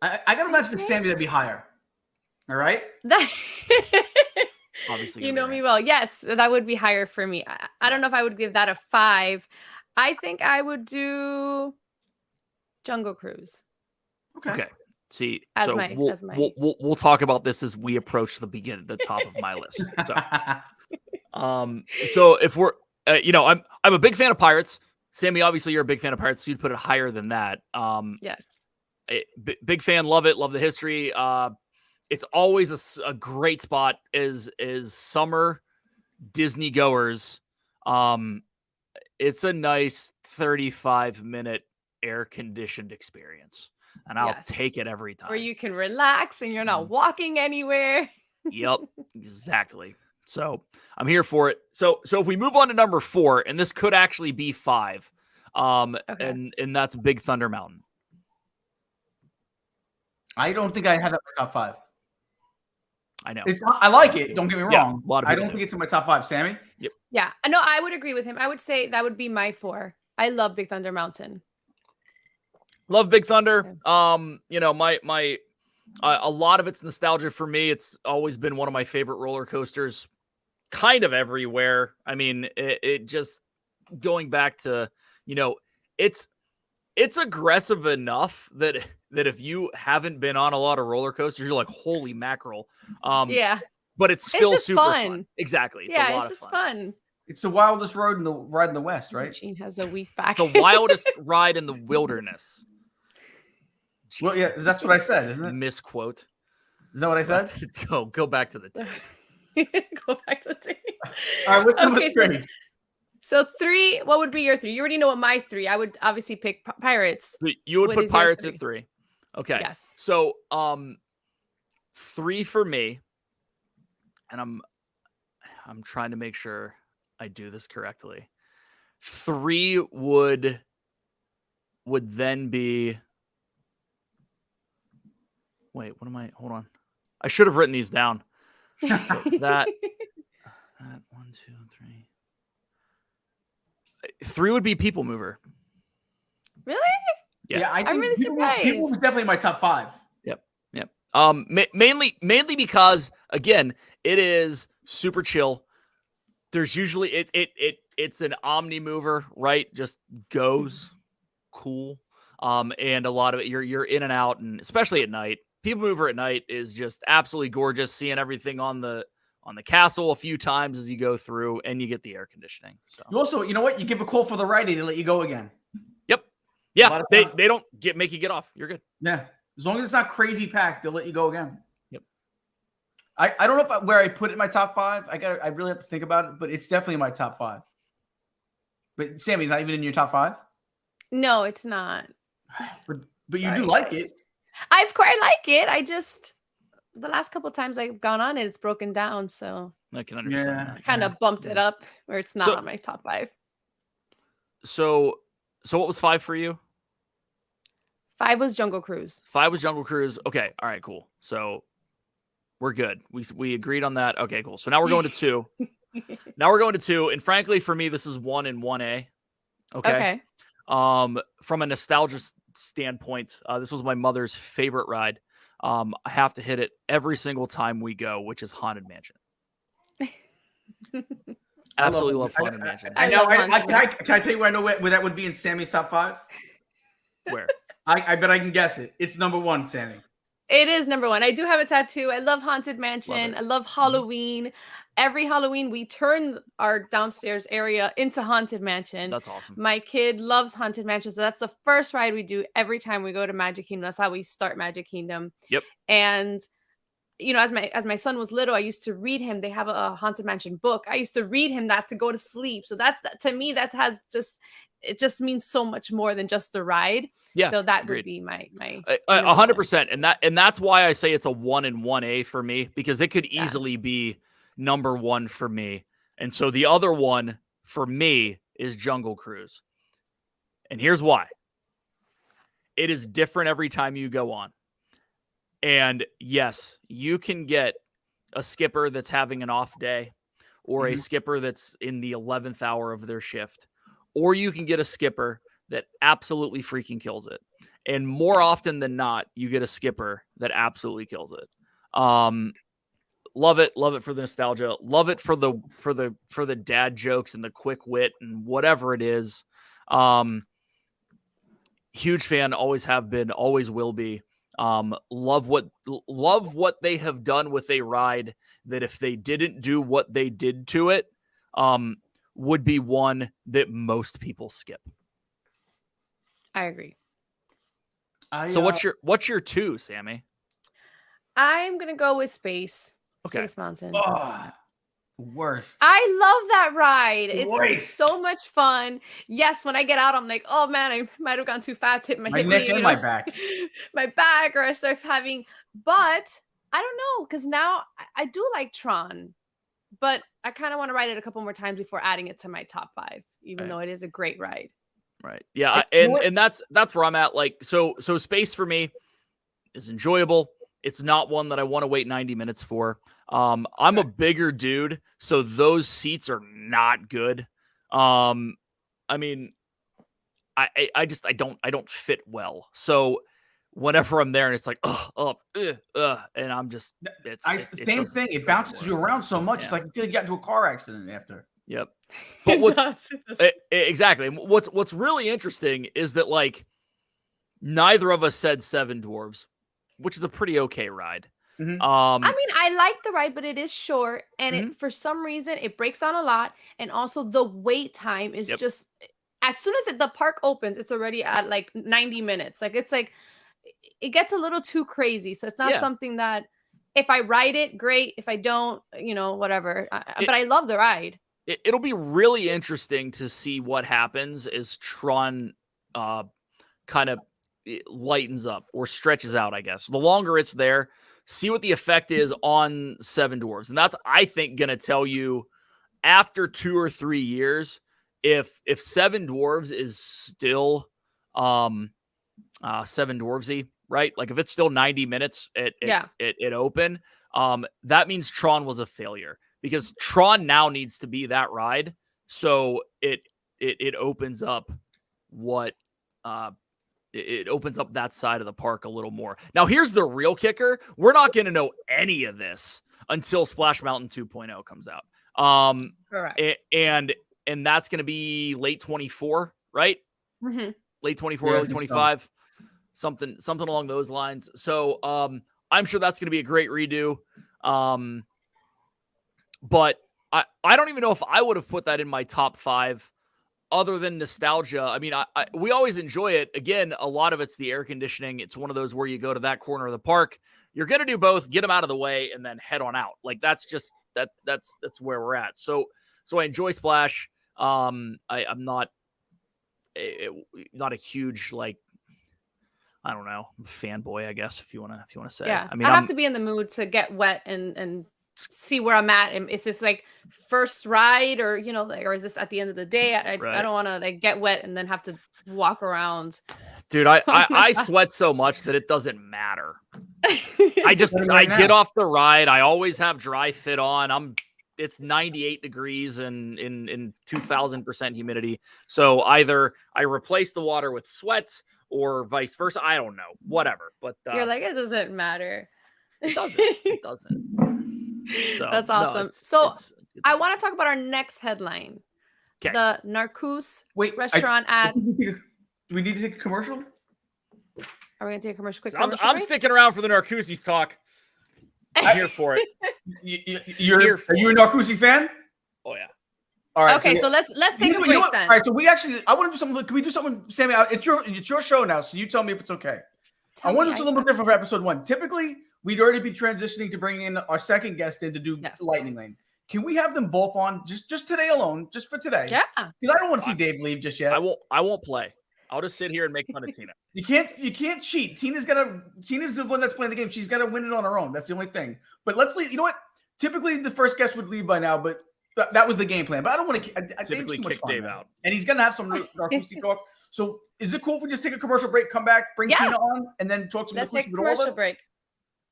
I gotta imagine for Sammy that'd be higher. All right. Obviously, you know me well. Yes, that would be higher for me. I don't know if I would give that a 5. I think I would do Jungle Cruise. Okay. See, we'll talk about this as we approach the top of my list. So if we're, I'm a big fan of Pirates. Sammy, obviously, you're a big fan of Pirates, so you'd put it higher than that. Yes. Big fan, love it, love the history. It's always a great spot as summer Disney goers. It's a nice 35-minute air-conditioned experience, and I'll take it every time. Where you can relax and you're not walking anywhere. Yep, exactly. So I'm here for it. So if we move on to number 4, and this could actually be 5, Okay. and that's Big Thunder Mountain. I don't think I had that in my top 5. I know. I like it. Don't get me wrong. A lot of I people don't think it's in my top 5. Sammy? Yep. Yeah. No, I would agree with him. I would say that would be my 4. I love Big Thunder Mountain. Love Big Thunder. You know, my a lot of it's nostalgia for me. It's always been one of my favorite roller coasters, kind of everywhere. I mean, it just going back to, you know, it's aggressive enough that if you haven't been on a lot of roller coasters, you're like, holy mackerel. Yeah. But it's still just super fun. fun. Exactly. It's yeah, a lot it's just of fun. fun. It's the wildest road in the ride in the West, right? Eugene has a weak back. The wildest ride in the wilderness. Well, yeah, that's what I said, isn't it? Misquote. Is that what I said? Go back to the tape. Go back to the tape. All right, what's number 3? So 3, what would be your 3? You already know what my 3. I would obviously pick Pirates. You would What put is your Pirates 3? at 3. Okay. Yes. So 3 for me, and I'm trying to make sure I do this correctly. 3 would then be. Wait, what am I? Hold on. I should have written these down. So that 1, 2, 3. 3 would be People Mover. Really? Yeah, I think I'm really surprised. People was definitely my top 5. Yep. Mainly because again, it is super chill. There's usually it's an omni mover, right? Just goes cool. And a lot of it you're in and out, and especially at night. People Mover at night is just absolutely gorgeous. Seeing everything on the castle a few times as you go through, and you get the air conditioning. So You also, you know what? You give a call for the righty, they let you go again. Yep. Yeah. They don't make you get off. You're good. Yeah. As long as it's not crazy packed, they'll let you go again. Yep. I don't know where I put it in my top 5. I really have to think about it, but it's definitely in my top 5. But Sammy's not even in your top 5? No, it's not. But you do like it. I like it. I just the last couple of times I've gone on it, it's broken down. So I can understand. Yeah. That. I kind of bumped it up where it's not on my top 5. So what was 5 for you? 5 was Jungle Cruise. 5 was Jungle Cruise. Okay. All right, cool. So we're good. We agreed on that. Okay, cool. So now we're going to 2. Now we're going to 2. And frankly, for me, this is 1 and 1A. Okay. From a nostalgia standpoint, this was my mother's favorite ride. I have to hit it every single time we go, which is Haunted Mansion. Absolutely love Haunted Mansion. I know. Can I tell you where I know where that would be in Sammy's top 5? Where? I bet I can guess it. It's number 1, Sammy. It is number 1. I do have a tattoo. I love Haunted Mansion. I love Halloween. Every Halloween, we turn our downstairs area into Haunted Mansion. That's awesome. My kid loves Haunted Mansion, so that's the first ride we do every time we go to Magic Kingdom. That's how we start Magic Kingdom. Yep. And you know, as my son was little, I used to read him. They have a Haunted Mansion book. I used to read him that to go to sleep. So that to me, it just means so much more than just the ride. Yeah. So that agreed. would be my 100%. And that's why I say it's a 1 and 1A for me, because it could easily be number 1 for me. And so the other one for me is Jungle Cruise. And here's why. It is different every time you go on. And yes, you can get a skipper that's having an off day, or a skipper that's in the 11th hour of their shift, or you can get a skipper that absolutely freaking kills it. And more often than not, you get a skipper that absolutely kills it. Love it for the nostalgia. Love it for the dad jokes and the quick wit and whatever it is. Huge fan, always have been, always will be. Love what they have done with a ride that if they didn't do what they did to it, would be one that most people skip. I agree. So what's your 2, Sammy? I'm gonna go with Space. Okay. Space Mountain. Oh, worst. I love that ride. It's Worst. so much fun. Yes, when I get out, I'm like, oh man, I might have gone too fast, hit my neck and my back. my back, or I start having. But I don't know, because now I do like Tron, but I kind of want to ride it a couple more times before adding it to my top 5, even though it is a great ride. Right. Yeah. And that's where I'm at. Like, so space for me is enjoyable. It's not one that I want to wait 90 minutes for. I'm a bigger dude, so those seats are not good. I mean, I don't fit well. So whenever I'm there and it's like, and I'm just, same thing. It bounces you around so much. Yeah. It's like you feel like you got into a car accident after. Yep. But exactly. What's really interesting is that, like, neither of us said Seven Dwarves, which is a pretty okay ride. Mm-hmm. I mean, I like the ride, but it is short, and it for some reason it breaks down a lot, and also the wait time is just as soon as the park opens, it's already at like 90 minutes. Like it's like it gets a little too crazy, so it's not something that if I ride it, great. If I don't, whatever. But I love the ride. It'll be really interesting to see what happens as Tron kind of lightens up or stretches out, I guess. The longer it's there, see what the effect is on Seven Dwarves. And that's, I think, going to tell you after 2 or 3 years, if Seven Dwarves is still Seven Dwarvesy, right? Like if it's still 90 minutes it open, that means Tron was a failure. Because Tron now needs to be that ride, so it opens up it opens up that side of the park a little more. Now, here's the real kicker: we're not going to know any of this until Splash Mountain 2.0 comes out. Correct. And that's going to be late 24, right? Mm-hmm. Late 24, early 25, something along those lines. So I'm sure that's going to be a great redo. But I don't even know if I would have put that in my top 5 other than nostalgia. I mean, we always enjoy it. Again, a lot of it's the air conditioning. It's one of those where you go to that corner of the park. You're going to do both, get them out of the way, and then head on out. Like that's just that's where we're at. So I enjoy Splash. I'm not a huge, like, I don't know, fanboy, I guess, if you want to say. Yeah. I mean, I have to be in the mood to get wet and see where I'm at. And is this like first ride or, or is this at the end of the day? I don't want to like get wet and then have to walk around. Dude, I sweat so much that it doesn't matter. I get off the ride. I always have dry fit on. It's 98 degrees and in 2000% humidity. So either I replace the water with sweat or vice versa. I don't know, whatever. But you're like, it doesn't matter. It doesn't. So that's awesome. It's I want to talk about our next headline. Okay. The Narcoosse restaurant ad. Do we need to take a commercial? Are we going to take a commercial quick? I'm sticking around for the Narcoosse's talk. I'm here for it. Are you a Narcoosse fan? Oh yeah. All right. Okay, so let's take a break then. All right, so I want to do something. Can we do something, Sammy? It's your show now, so you tell me if it's okay. I want to do a little bit different for episode 1. Typically, we'd already be transitioning to bringing in our second guest in to do Lightning Lane. Can we have them both on just today alone, just for today? Yeah. Because I don't want to see Dave leave just yet. I won't play. I'll just sit here and make fun of Tina. You can't cheat. Tina's the one that's playing the game. She's got to win it on her own. That's the only thing. But let's leave. You know what? Typically, the first guest would leave by now, but that was the game plan. But I don't want to typically kick Dave out. And he's going to have some Narcoosse talk. So is it cool if we just take a commercial break, come back, bring Tina on, and then talk some Narcoosse? Let's take a commercial break.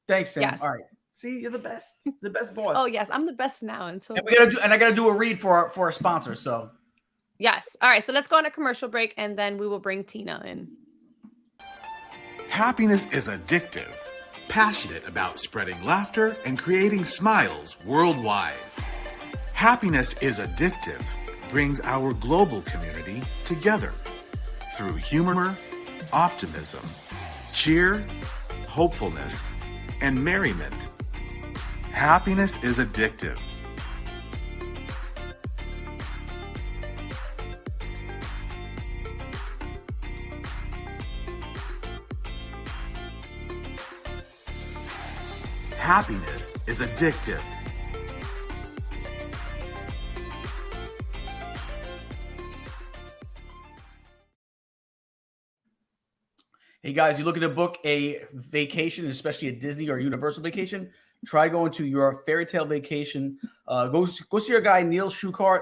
Thanks, Sam. Yes. All right. See, you're the best boss. Oh yes, I'm the best now. And I gotta do a read for our sponsor. So yes. All right. So let's go on a commercial break, and then we will bring Tina in. Happiness is addictive. Passionate about spreading laughter and creating smiles worldwide. Happiness is addictive brings our global community together through humor, optimism, cheer, hopefulness, and merriment. Happiness is addictive. Happiness is addictive. Hey guys, you looking to book a vacation, especially a Disney or Universal vacation? Try going to Your Fairytale Vacation. Go see your guy Neil Schuchart.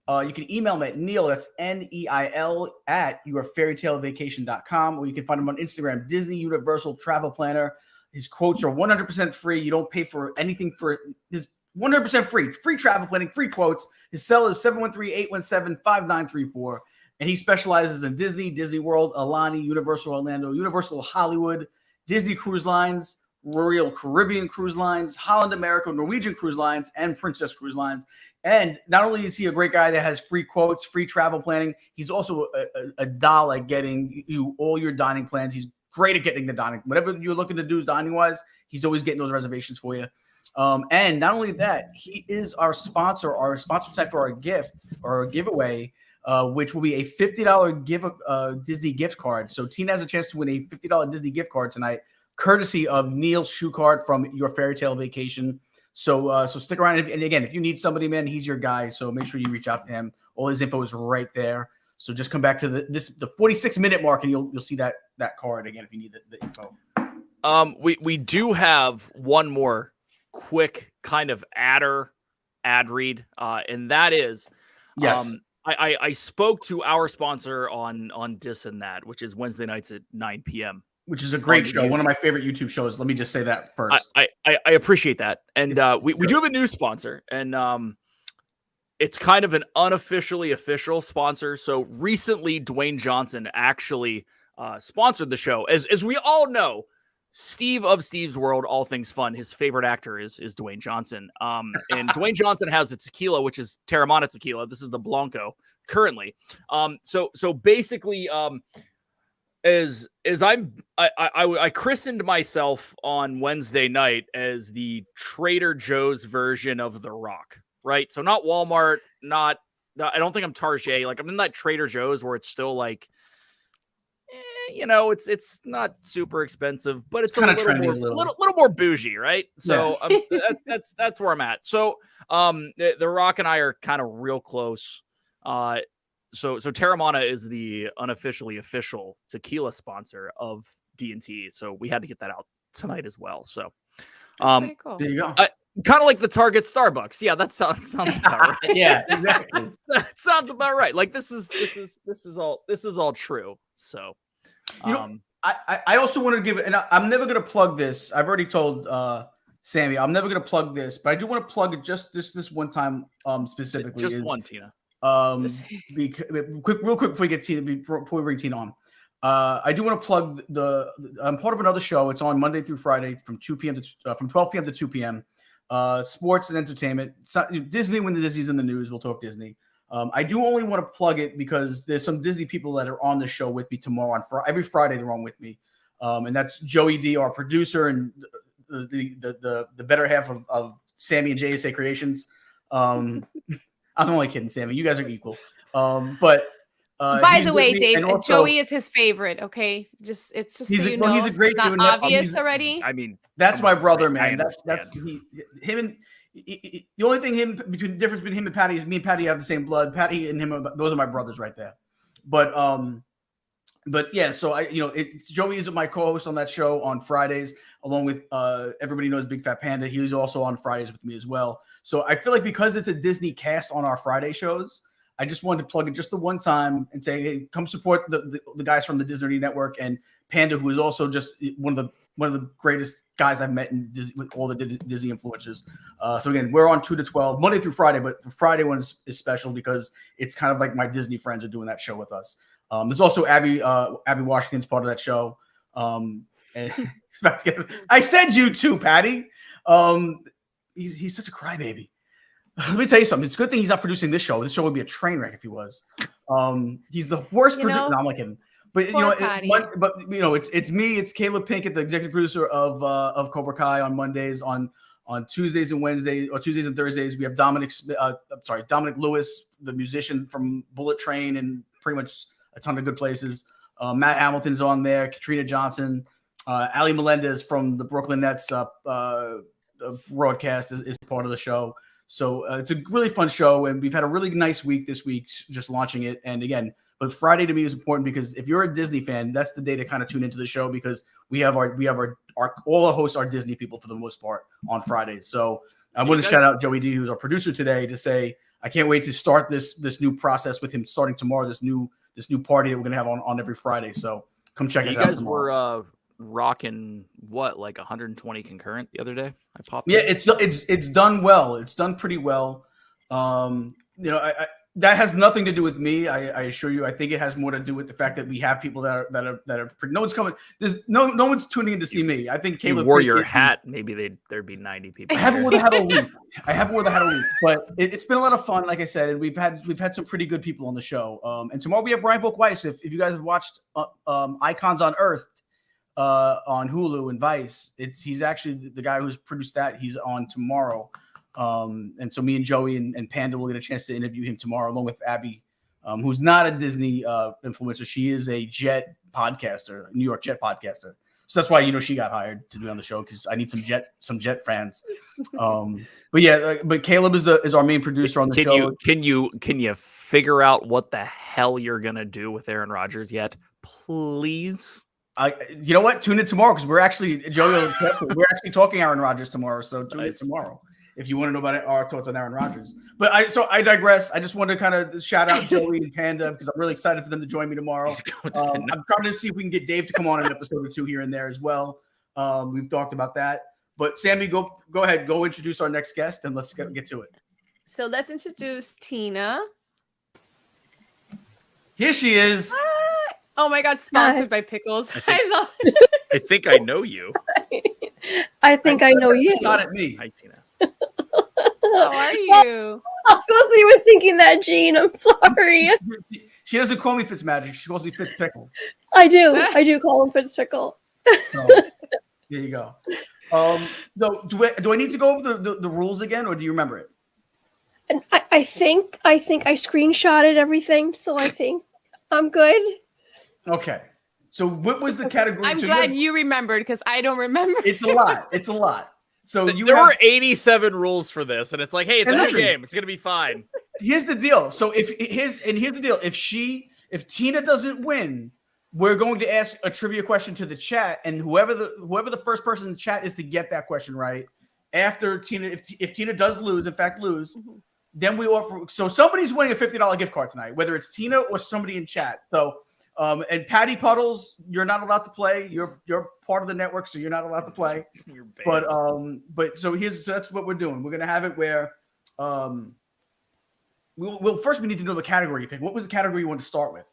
You can email him at Neil, that's Neil, at yourfairytalevacation.com, or you can find him on Instagram, Disney Universal Travel Planner. His quotes are 100% free. You don't pay for anything for his 100% free. Free travel planning, free quotes. His cell is 713-817-5934. And he specializes in Disney, Disney World, Alani, Universal Orlando, Universal Hollywood, Disney Cruise Lines, Royal Caribbean Cruise Lines, Holland America, Norwegian Cruise Lines, and Princess Cruise Lines. And not only is he a great guy that has free quotes, free travel planning, he's also a doll at getting you all your dining plans. He's great at getting the dining. Whatever you're looking to do dining-wise, he's always getting those reservations for you. And not only that, he is our sponsor site for our gift or our giveaway, which will be a $50 Disney gift card. So Tina has a chance to win a $50 Disney gift card tonight, courtesy of Neil Schuchart from Your Fairytale Vacation. So stick around. And again, if you need somebody, man, he's your guy. So make sure you reach out to him. All his info is right there. So just come back to the 46-minute mark, and you'll see that card again if you need the info. We do have one more quick kind of ad read, and that is, yes. I spoke to our sponsor on Dis and That, which is Wednesday nights at 9 p.m. Which is a great show. One of my favorite YouTube shows. Let me just say that first. I appreciate that. And we do have a new sponsor, and it's kind of an unofficially official sponsor. So recently, Dwayne Johnson actually sponsored the show. As we all know, Steve of Steve's World, All Things Fun, his favorite actor is Dwayne Johnson. And Dwayne Johnson has a tequila, which is Terramana tequila. This is the Blanco currently. So basically, I christened myself on Wednesday night as the Trader Joe's version of The Rock, right? So not Walmart, I don't think I'm Target. Like I'm in that Trader Joe's where it's still like, it's not super expensive, but it's kind of a little more bougie, right? So that's where I'm at. So the Rock and I are kind of real close. So Terramana is the unofficially official tequila sponsor of D&T. So we had to get that out tonight as well. So pretty cool. There you go. Kind of like the Target Starbucks. Yeah, that sounds about right. Yeah, exactly. That sounds about right. Like this is all true. So I also want to give it, and I'm never going to plug this. I've already told Sammy I'm never going to plug this, but I do want to plug it just this one time specifically. Just one, Tina. Real quick before we get Tina, before we bring Tina on. I do want to plug I'm part of another show. It's on Monday through Friday from 2 p.m. to from 12 p.m. to 2 p.m. Sports and entertainment. Disney, when the Disney's in the news, we'll talk Disney. I do only want to plug it because there's some Disney people that are on the show with me tomorrow. Every Friday they're on with me, and that's Joey D, our producer, and the better half of Sammy and JSA Creations. I'm only kidding, Sammy. You guys are equal. But by the way, Dave, also, Joey is his favorite. Okay, it's just so you know, he's a great dude. Not obvious already. I mean, that's my brother, man. That's him and. The only thing difference between him and Patty is me and Patty have the same blood. Patty and him, those are my brothers right there. But yeah, so Joey is my co-host on that show on Fridays, along with everybody knows Big Fat Panda. He's also on Fridays with me as well. So I feel like because it's a Disney cast on our Friday shows, I just wanted to plug it just the one time and say, hey, come support the guys from the DisNerds Network and Panda, who is also just one of the greatest guys I've met in Disney, with all the Disney influencers. So again, we're on 2 to 12 Monday through Friday, but the Friday one is special because it's kind of like my Disney friends are doing that show with us. There's also Abby Washington's part of that show. And I said you too, Patty. He's such a crybaby. Let me tell you something. It's a good thing he's not producing this show. This show would be a train wreck if he was. He's the worst producer. No, I'm like kidding. But it's me. It's Caleb Pinkett, the executive producer of Cobra Kai on Mondays. On Tuesdays and Wednesdays, or Tuesdays and Thursdays, we have Dominic Lewis, the musician from Bullet Train and pretty much a ton of good places. Matt Hamilton's on there. Katrina Johnson, Ali Melendez from the Brooklyn Nets broadcast is part of the show. So it's a really fun show, and we've had a really nice week this week just launching it. And again, But Friday to me is important because if you're a Disney fan, that's the day to kind of tune into the show because we have our all the hosts are Disney people for the most part on Fridays. So I want to shout out Joey D, who's our producer today, to say I can't wait to start this new process with him starting tomorrow. This new party that we're gonna have on every Friday. So come check us out. You guys were rocking what, like 120 concurrent the other day? I popped. Yeah, it's done well. It's done pretty well. That has nothing to do with me. I assure you. I think it has more to do with the fact that we have people that are no one's coming. There's no one's tuning in to see me. I think Caleb wore your hat. Maybe there'd be 90 people. I haven't worn the hat all week. But it's been a lot of fun. Like I said, and we've had some pretty good people on the show. And tomorrow we have Brian Volk-Weiss. If you guys have watched Icons on Earth on Hulu and Vice, he's actually the guy who's produced that. He's on tomorrow. And so me and Joey and Panda will get a chance to interview him tomorrow, along with Abby, who's not a Disney influencer. She is a Jet podcaster, New York Jet podcaster. So that's why she got hired to be on the show because I need some Jet fans. But Caleb is our main producer on the show. Can you figure out what the hell you're gonna do with Aaron Rodgers yet, please? You know what? Tune in tomorrow because we're actually talking Aaron Rodgers tomorrow. So tune in tomorrow if you want to know about our thoughts on Aaron Rodgers. But I digress. I just wanted to kind of shout out Joey and Panda because I'm really excited for them to join me tomorrow. I'm trying to see if we can get Dave to come on an episode or two here and there as well. We've talked about that. But Sammy, go ahead. Go introduce our next guest and let's get to it. So let's introduce Tina. Here she is. Hi. Oh my God, sponsored by Pickles. I love it. I think I know you. I think I know you. Not at me. Hi, Tina. How are you? I wasn't even thinking that, Gene. I'm sorry. She doesn't call me Fitzmagic. She calls me Fitzpickle. I do call him Fitzpickle. So there you go. So do I need to go over the rules again, or do you remember it? And I think I screenshotted everything, so I think I'm good. Okay. So what was the category? I'm glad you remembered because I don't remember. It's a lot. So there were 87 rules for this, and it's like, hey, it's a new game. It's gonna be fine. Here's the deal. So here's the deal. If Tina doesn't win, we're going to ask a trivia question to the chat, and whoever the first person in the chat is to get that question right. After Tina, if Tina does lose, then we offer. So somebody's winning a $50 gift card tonight, whether it's Tina or somebody in chat. So. And Patty Puddles, you're not allowed to play. You're part of the network, so you're not allowed to play. But so that's what we're doing. We're gonna have it where first we need to know the category you pick. What was the category you want to start with?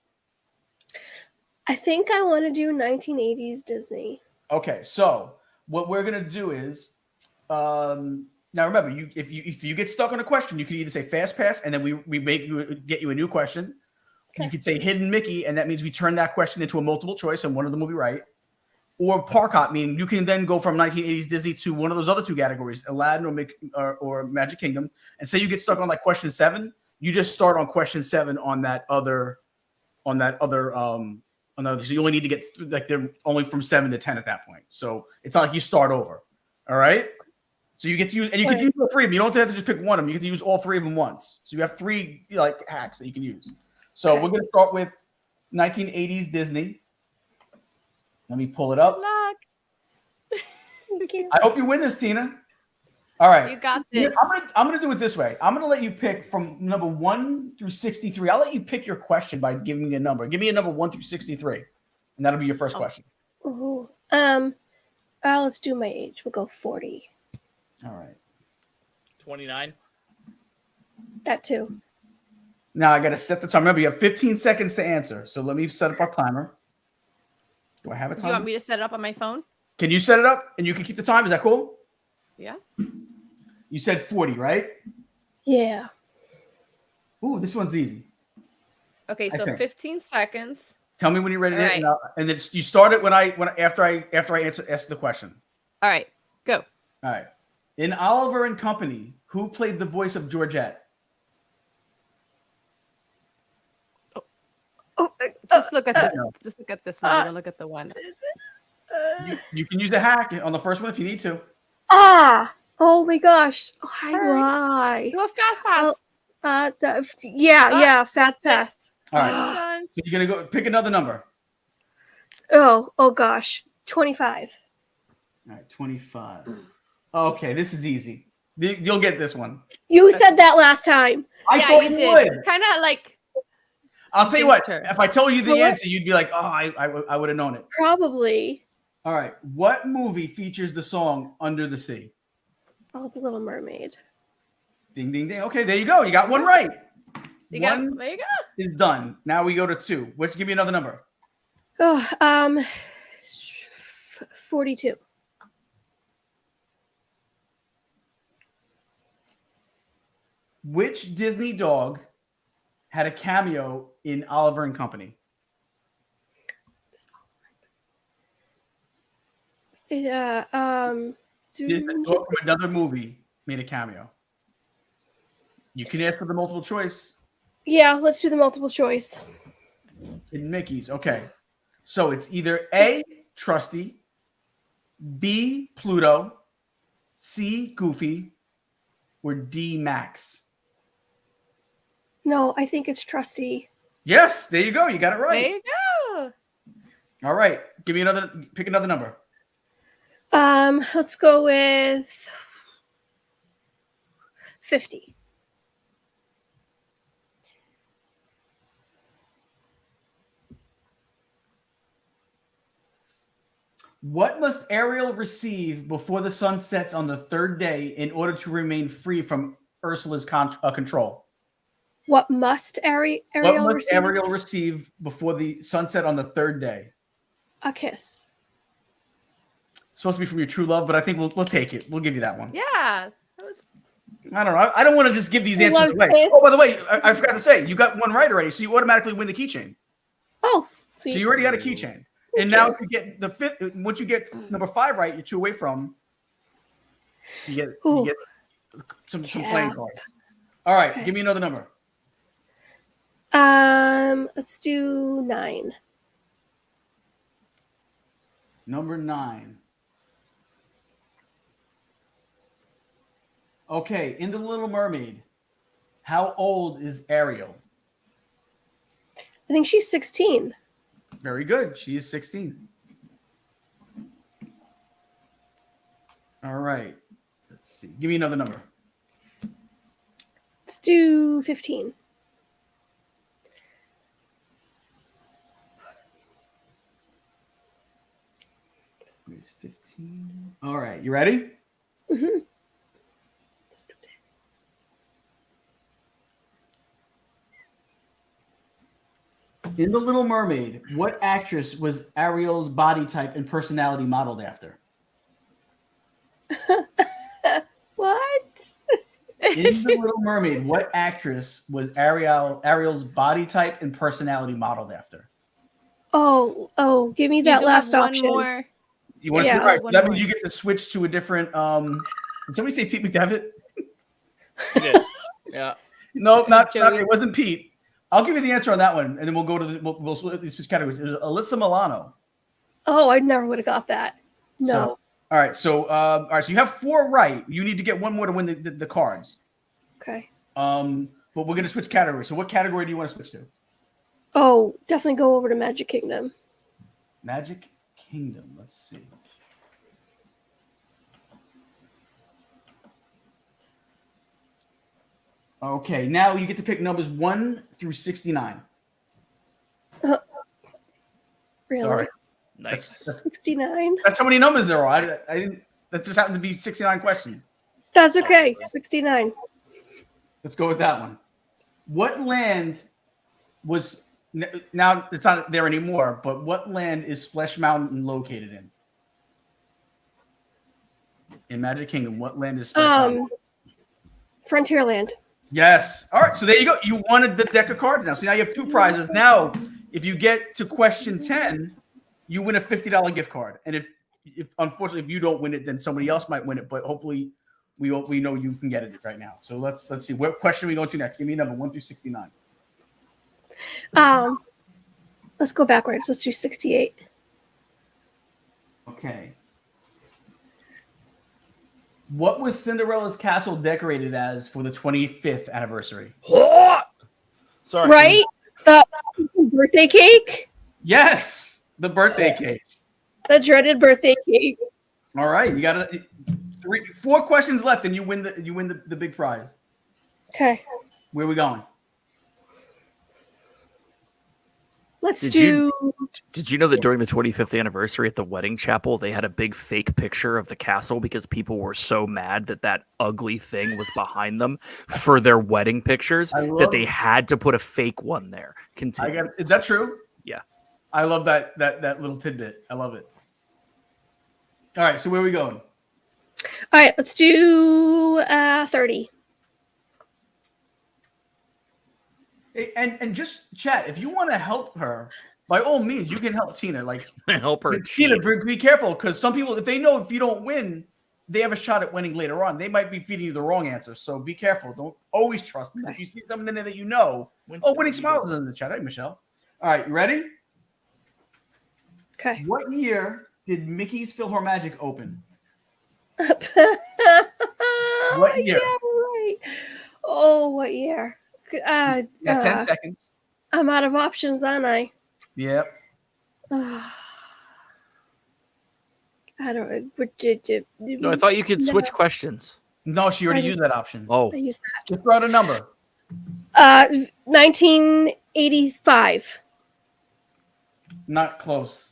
I think I want to do 1980s Disney. Okay, so what we're gonna do is now remember if you get stuck on a question, you can either say fast pass and then we get you a new question. Okay. You could say hidden Mickey, and that means we turn that question into a multiple choice, and one of them will be right. Or park hop, meaning you can then go from 1980s Disney to one of those other two categories, Aladdin or Magic Kingdom. And say you get stuck on like question 7, you just start on question 7 on that other. So you only need to get like they're only from 7 to 10 at that point. So it's not like you start over. All right. So you get to use, and you can use all 3 of them. You don't have to just pick one of them. You get to use all 3 of them once. So you have 3 like hacks that you can use. So we're going to start with 1980s Disney. Let me pull it up. Good luck. Thank you. I hope you win this, Tina. All right. You got this. I'm going to do it this way. I'm going to let you pick from number 1 through 63. I'll let you pick your question by giving me a number. Give me a number 1 through 63, and that'll be your first question. Ooh. Let's do my age. We'll go 40. All right. 29. That too. Now I got to set the time. Remember, you have 15 seconds to answer. So let me set up our timer. Do I have a timer? Do you want me to set it up on my phone? Can you set it up and you can keep the time? Is that cool? Yeah. You said 40, right? Yeah. Ooh, this one's easy. Okay, so 15 seconds. Tell me when you're ready. Right. And then you start it after I ask the question. All right, go. All right. In Oliver and Company, who played the voice of Georgette? Just look at this. Just look at this one. Don't look at the one. You can use the hack on the first one if you need to. Oh my gosh. Why? Do a fast pass. Fast pass. All right. Done. So you're gonna go pick another number. Oh gosh. 25. All right, 25. Okay, this is easy. You'll get this one. You said that last time. I thought you would. Kind of like. I'll tell you what. Her. If I told you the What? answer, you'd be like, "Oh, I would have known it." Probably. All right. What movie features the song "Under the Sea"? Oh, The Little Mermaid. Ding, ding, ding. Okay, there you go. You got one right. There you go. Is done. Now we go to 2. Which give me another number. Oh, 42. Which Disney dog had a cameo in Oliver and Company? Yeah. Disney dog from another movie made a cameo. You can ask for the multiple choice. Yeah, let's do the multiple choice. In Mickey's. Okay. So it's either A, Trusty, B, Pluto, C, Goofy, or D, Max. No, I think it's Trusty. Yes, there you go. You got it right. There you go. All right. Give me pick another number. Let's go with 50. What must Ariel receive before the sun sets on the 3rd day in order to remain free from Ursula's control? What must Ariel receive? Ariel receive before the sunset on the 3rd day? A kiss. It's supposed to be from your true love, but I think we'll take it. We'll give you that one. Yeah. That was. I don't know. I don't want to just give these answers away. Kiss. Oh, by the way, I forgot to say, you got one right already, so you automatically win the keychain. Oh, sweet. So you already got a keychain. And now if you get the 5th, once you get number 5 right, you're 2 away from. You get some playing cards. All right, Okay. give me another number. Let's do 9. Number 9. Okay, in The Little Mermaid, how old is Ariel? I think she's 16. Very good. She is 16. All right. Let's see. Give me another number. Let's do 15. Here's 15. All right. You ready? Mm-hmm. Let's do this. In The Little Mermaid, what actress was Ariel's body type and personality modeled after? What? In The Little Mermaid, what actress was Ariel's body type and personality modeled after? Oh, give me that last option. One more. You want Yeah. to? Right, One that more. means you get to switch to a different. Did somebody say Pete McDevitt? Yeah. No, not Joey. it wasn't Pete. I'll give you the answer on that one, and then we'll go to we'll switch categories. It was Alyssa Milano. Oh, I never would have got that. No. So, all right, so you have 4 right. You need to get one more to win the cards. Okay. But we're gonna switch categories. So what category do you want to switch to? Oh, definitely go over to Magic Kingdom. Magic Kingdom. Let's see. Okay, now you get to pick numbers 1 through 69. Really? Sorry. Nice. 69? That's how many numbers there are. I didn't. That just happened to be 69 questions. That's okay. 69. Let's go with that one. What land was now? It's not there anymore. But what land is Splash Mountain located in? In Magic Kingdom, what land is Splash Mountain? Frontierland. Yes. All right. So there you go. You wanted the deck of cards now. So now you have 2 prizes. Now, if you get to question 10, you win a $50 gift card. And if unfortunately if you don't win it, then somebody else might win it. But hopefully, we know you can get it right now. So let's see. What question are we going to next? Give me a number 1 through 69. Let's go backwards. Let's do 68. Okay. What was Cinderella's castle decorated as for the 25th anniversary? Sorry. Right? The birthday cake. Yes, the birthday cake. The dreaded birthday cake. All right, you got 4 questions left, and you win the big prize. Okay. Where are we going? Let's do. Did you know that during the 25th anniversary at the wedding chapel, they had a big fake picture of the castle because people were so mad that ugly thing was behind them for their wedding pictures that they had to put a fake one there. Continue. Is that true? Yeah. I love that little tidbit. I love it. All right, so where are we going? All right, let's do 30. Hey, and just chat. If you want to help her, by all means, you can help Tina. Like help her. Tina, be careful, because some people, if they know if you don't win, they have a shot at winning later on. They might be feeding you the wrong answer. So be careful. Don't always trust them. If you see something in there that you know, Winning Smiles is in the chat. Hey, Michelle. All right, you ready? Okay. What year did Mickey's PhilharMagic open? What year? Yeah, right. Oh, what year? You got 10 seconds. I'm out of options, aren't I? Yep. I don't. No, I thought you could switch questions. No, she already used that option. Oh, I used that. Just throw out a number. 1985. Not close.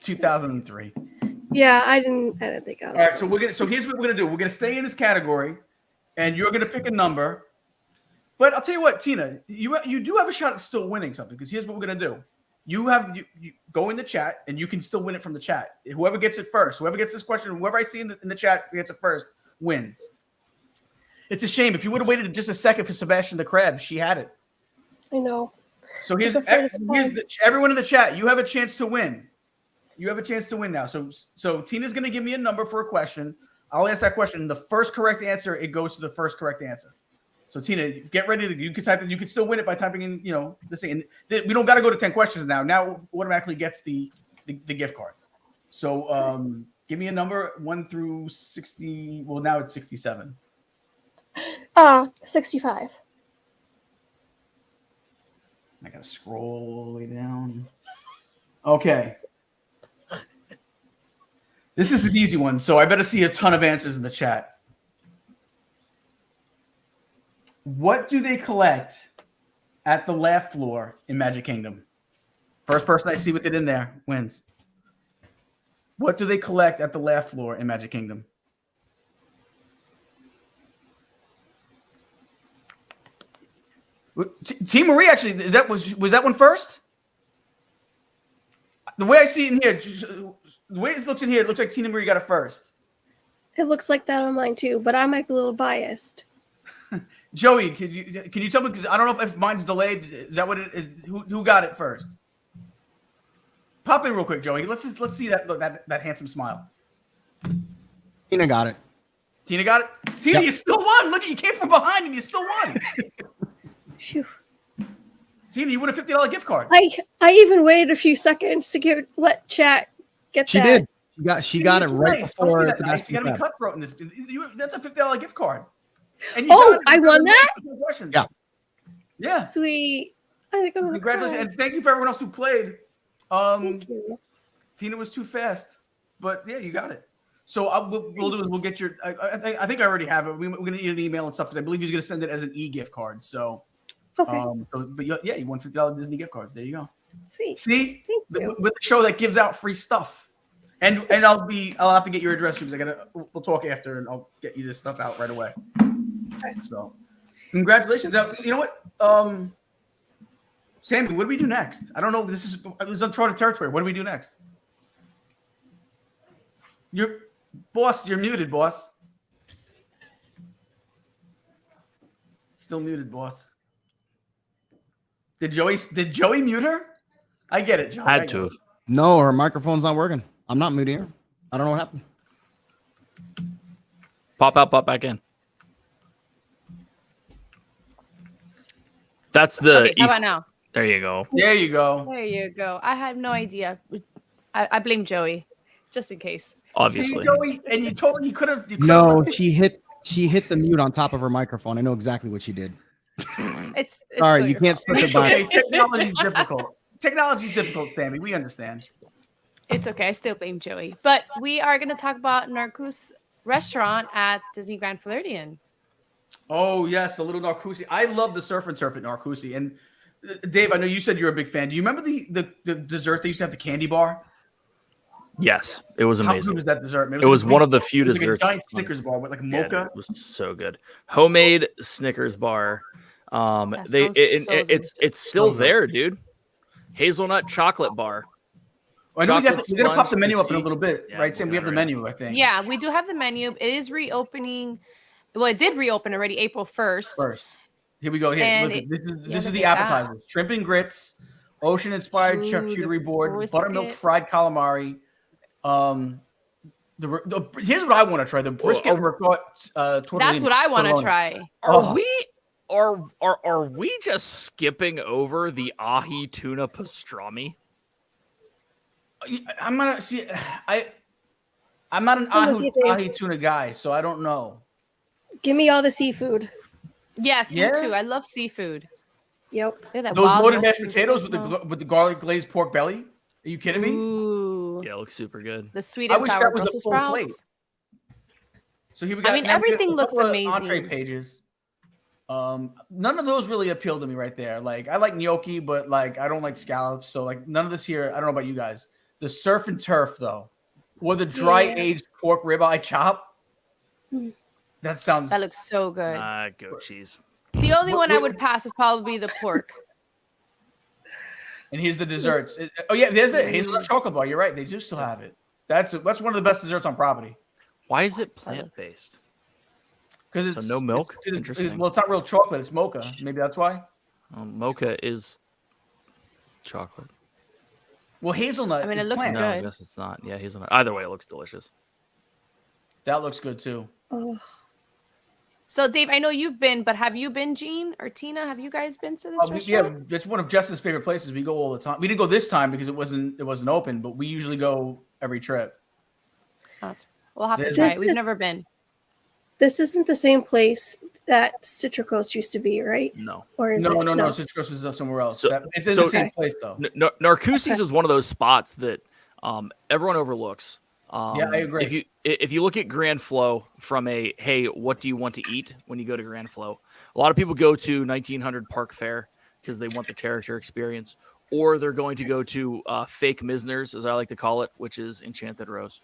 2003. Yeah, I didn't think I was. All right, so here's what we're gonna do. We're gonna stay in this category, and you're gonna pick a number. But I'll tell you what, Tina, you do have a shot at still winning something, because here's what we're gonna do. You go in the chat, and you can still win it from the chat. Whoever gets it first, whoever gets this question, whoever I see in the chat who gets it first wins. It's a shame. If you would have waited just a second for Sebastian the Crab, she had it. I know. So here's everyone in the chat. You have a chance to win. You have a chance to win now. So Tina's going to give me a number for a question. I'll ask that question. The first correct answer, it goes to the first correct answer. So Tina, get ready to. You can type it. You can still win it by typing in, this thing. And we don't got to go to 10 questions now. Now automatically gets the gift card. So give me a number 1 through 60. Well, now it's 67. 65. I gotta scroll all the way down. Okay. This is an easy one, so I better see a ton of answers in the chat. What do they collect at the laugh floor in Magic Kingdom? First person I see with it in there wins. What do they collect at the laugh floor in Magic Kingdom? Team Marie, actually, was that one first? The way I see it in here, the way it looks in here, it looks like Tina Marie got it first. It looks like that on mine too, but I might be a little biased. Joey, can you tell me, because I don't know if mine's delayed. Is that what it is? Who got it first? Pop in real quick, Joey. Let's see that handsome smile. Tina got it. Tina got it. Tina, You still won. Look, you came from behind and you still won. Phew. Tina, you won a $50 gift card. I even waited a few seconds to let chat get she that. Did. She got it right before. You got to be cutthroat in this. That's a $50 gift card. And I won that? Yeah. Yeah. Sweet. I think I'm gonna Congratulations. cry. And thank you for everyone else who played. Thank you. Tina was too fast. But yeah, you got it. So what we'll do is we'll get your. I think I already have it. We're going to need an email and stuff, because I believe he's going to send it as an e-gift card. So, Okay. But yeah, you won $50 Disney gift card. There you go. Sweet. See, Thank you. with the show that gives out free stuff, and I'll have to get your address, because we'll talk after, and I'll get you this stuff out right away. Okay. So, congratulations. Now, you know what, Sammy, what do we do next? I don't know. This is uncharted territory. What do we do next? You're muted, boss. Still muted, boss. Did Joey mute her? I get it, Joey. Had to. No, her microphone's not working. I'm not muting her. I don't know what happened. Pop out, pop back in. That's the. Okay, how about now? There you go. There you go. There you go. I had no idea. I blame Joey, just in case. Obviously. See, Joey, and you told me you could have. No, she hit the mute on top of her microphone. I know exactly what she did. It's Sorry, still you your can't fault. slip it by. Okay, technology's difficult. Technology's difficult, Sammy. We understand. It's okay. I still blame Joey. But we are going to talk about Narcos restaurant at Disney Grand Floridian. Oh yes, a little Narcoosie. I love the surf and turf at Narcoosie. And Dave, I know you said you're a big fan. Do you remember the dessert they used to have, the candy bar? Yes, it was How amazing. good was that dessert? Man? It was like one of the few it was like a desserts. giant Snickers bar with like mocha. Yeah, it was so good. Homemade Snickers bar. It's still there, dude. Hazelnut chocolate bar. I know we're gonna pop the sponge, menu up in a little bit, Yeah, right, Sam? We have the menu, I think. Yeah, we do have the menu. It is reopening. Well, it did reopen already April 1st. Here we go. Here, And look. This is the appetizers: shrimp and grits, ocean-inspired charcuterie board, buttermilk fried calamari. Here's what I want to try: the brisket tortellini. That's what I want to try. Are we just skipping over the ahi tuna pastrami? I'm not an ahi tuna guy, so I don't know. Give me all the seafood. Yes, me too. I love seafood. Yep. Those loaded mashed potatoes with the garlic glazed pork belly. Are you kidding me? Ooh. Yeah, it looks super good. The sweet and sour Brussels sprouts. Plate. So here we got. I mean, everything looks amazing. Entree pages. None of those really appeal to me right there. Like, I like gnocchi, but like I don't like scallops. So like none of this here. I don't know about you guys. The surf and turf though, or the dry aged pork ribeye chop. That looks so good. Goat cheese. The only one I would pass is probably the pork. And here's the desserts. Oh yeah, there's a hazelnut chocolate bar. You're right. They do still have it. That's one of the best desserts on property. Why is it plant based? Because it's no milk. Interesting. Well, it's not real chocolate. It's mocha. Maybe that's why. Mocha is chocolate. Well, hazelnut. I mean, it looks good. No, I guess it's not. Yeah, hazelnut. Either way, it looks delicious. That looks good too. Oh. So, Dave, I know you've been, but have you been, Gene or Tina? Have you guys been to this restaurant? Yeah, it's one of Jess's favorite places. We go all the time. We didn't go this time because it wasn't open, but we usually go every trip. We'll have to try it. We've never been. This isn't the same place that Citricos used to be, right? No. Or is it? No. Citricos was somewhere else. It's in the same place though. Narcoossee's is one of those spots that everyone overlooks. Yeah, I agree. If you look at Grand Flow from hey, what do you want to eat when you go to Grand Flow? A lot of people go to 1900 Park Fair because they want the character experience, or they're going to go to Fake Misner's, as I like to call it, which is Enchanted Rose,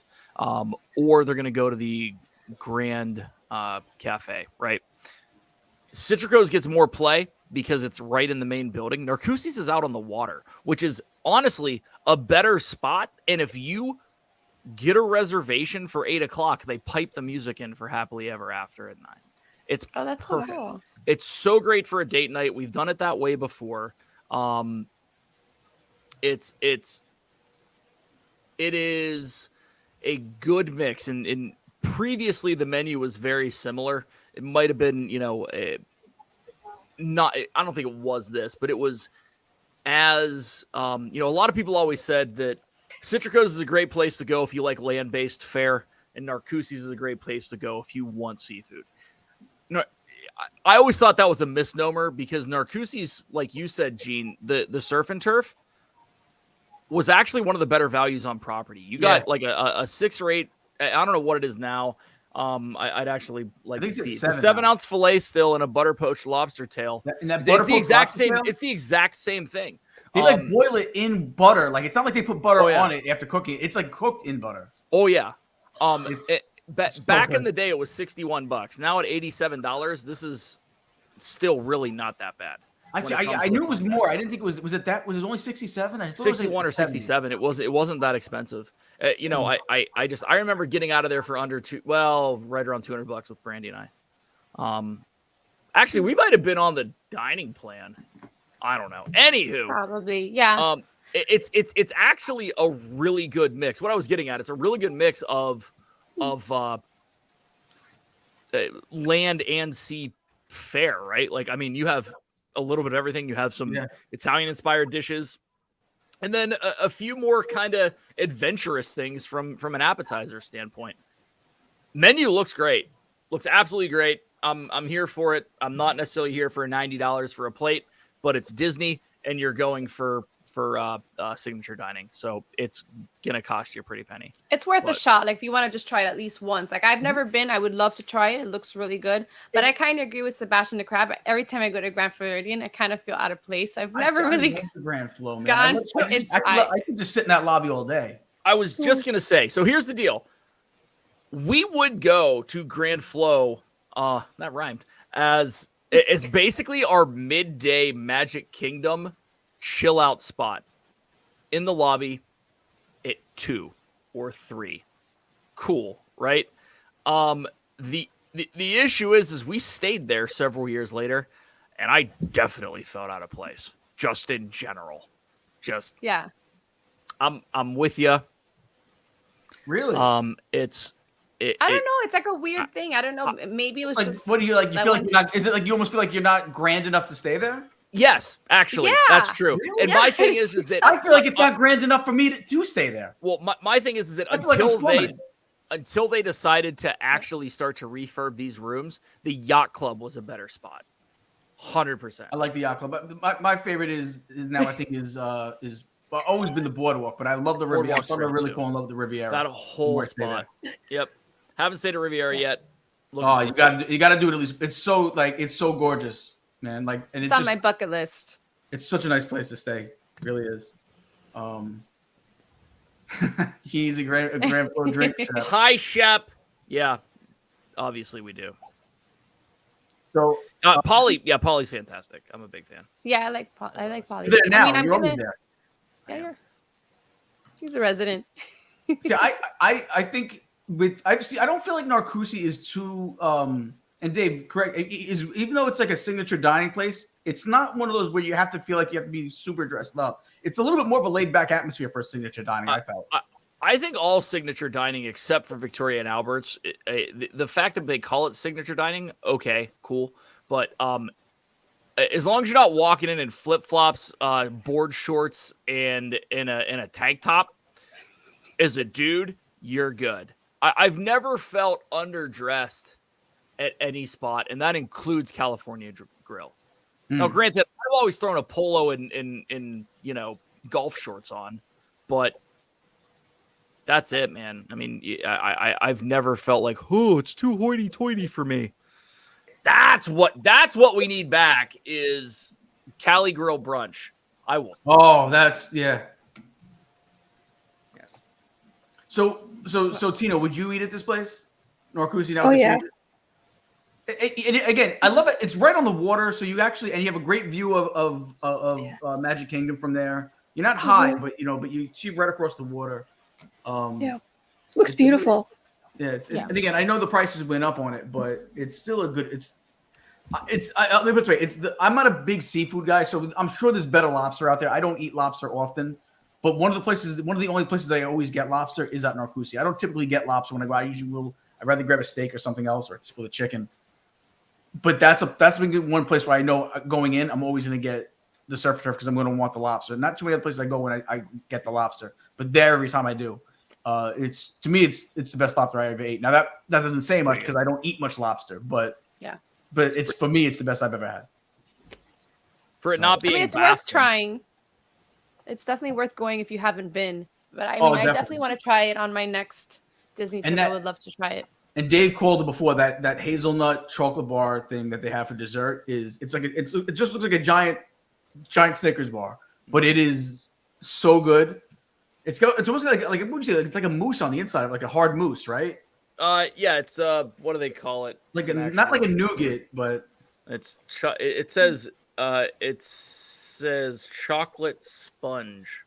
or they're going to go to the Grand Cafe, right? Citricos gets more play because it's right in the main building. Narcoossee's is out on the water, which is honestly a better spot. And if you get a reservation for 8:00, they pipe the music in for Happily Ever After at 9. It's that's perfect. So cool. It's so great for a date night. We've done it that way before. It is a good mix, and previously the menu was very similar. It might have been, not. I don't think it was this, but it was as a lot of people always said that Citricos is a great place to go if you like land-based fare, and Narcoossee's is a great place to go if you want seafood. I always thought that was a misnomer because Narcoossee's, like you said, Gene, the surf and turf was actually one of the better values on property. You got like a 6 or 8. I don't know what it is now. I'd actually like to see. It's a 7-ounce fillet still and a butter poached lobster tail. It's the exact same. It's the exact same thing. They boil it in butter. Like it's not like they put butter on it after cooking. It's like cooked in butter. Oh yeah. Back in the day, it was $61. Now at $87, this is still really not that bad. Actually, I knew it was more. I didn't think it was. Was it only 67? 61 or 67. It wasn't that expensive. I remember getting out of there for under right around $200 with Brandy and I. Actually, we might have been on the dining plan. I don't know. Anywho, probably, yeah. It's actually a really good mix. What I was getting at, it's a really good mix of land and sea fare, right? Like, I mean, you have a little bit of everything. You have some Italian-inspired dishes, and then a few more kind of adventurous things from an appetizer standpoint. Menu looks great. Looks absolutely great. I'm here for it. I'm not necessarily here for $90 for a plate, but it's Disney, and you're going for signature dining, so it's gonna cost you a pretty penny. It's worth a shot. Like if you want to just try it at least once. Like I've never been. I would love to try it. It looks really good. But I kind of agree with Sebastian the Crab. Every time I go to Grand Floridian, I kind of feel out of place. I've never really the Grand Flo, man. gone I could just sit in that lobby all day. I was just gonna say. So here's the deal. We would go to Grand Flo. That rhymed. As basically our midday Magic Kingdom chill out spot in the lobby at 2 or 3. Cool, right? The issue is we stayed there several years later, and I definitely felt out of place, just in general. Yeah. I'm with you. Really? I don't know. It's like a weird thing. I don't know. Maybe it was like, just. What do you like? You feel like you're not? Is it like you almost feel like you're not grand enough to stay there? Yes, actually, that's true. Really? And my thing is that I feel like it's not grand enough for me to stay there. Well, my thing is that until they decided to actually start to refurb these rooms, the Yacht Club was a better spot. 100%. I like the Yacht Club, but my favorite is now I think is always been the Boardwalk, but I love the Riviera. I really fall in love with the Riviera. That whole spot. Yep. Haven't stayed at Riviera yet. You got to do it at least. It's so gorgeous. Man, like, and it's on my bucket list. It's such a nice place to stay. It really is. He's a Grand Flo drink chef. Hi, Shep. Yeah, obviously we do. So, Polly's fantastic. I'm a big fan. Yeah, I like Polly. You're there now. You're always there. Yeah, she's a resident. See, I think I don't feel like Narcoossee is too. And Dave, correct? Even though it's like a signature dining place, it's not one of those where you have to feel like you have to be super dressed up. It's a little bit more of a laid back atmosphere for a signature dining. I felt. I think all signature dining, except for Victoria and Albert's, the fact that they call it signature dining, okay, cool. But as long as you're not walking in flip flops, board shorts, and in a tank top, as a dude, you're good. I've never felt underdressed at any spot, and that includes California Grill. Now, granted, I've always thrown a polo and golf shorts on, but that's it, man. I mean, I've never felt like, oh, it's too hoity-toity for me. That's what we need back is Cali Grill brunch. I will. Oh, that's yeah. Yes. So Tina, would you eat at this place, Narcoossee? Oh yeah. Again, I love it. It's right on the water, so you have a great view of Magic Kingdom from there. You're not high, but you see right across the water. Looks beautiful. And again, I know the prices went up on it, but it's still a good. Let me put it this way. I'm not a big seafood guy, so I'm sure there's better lobster out there. I don't eat lobster often, but one of the only places I always get lobster is at Narcoossee. I don't typically get lobster when I go out. I'd rather grab a steak or something else or with a chicken. But that's been one place where I know going in, I'm always going to get the surf and turf because I'm going to want the lobster. Not too many other places I go when I get the lobster, but there every time I do, it's the best lobster I ever ate. Now that doesn't say much because I don't eat much lobster, but for me it's the best I've ever had. For it not being, it's worth trying. It's definitely worth going if you haven't been. But I definitely want to try it on my next Disney trip. I would love to try it. And Dave called it before that hazelnut chocolate bar thing that they have for dessert it just looks like a giant Snickers bar, but it is so good. It's almost like what would you say? It's like a mousse on the inside, like a hard mousse, right? It's what do they call it? Not like a nougat, but it says chocolate sponge.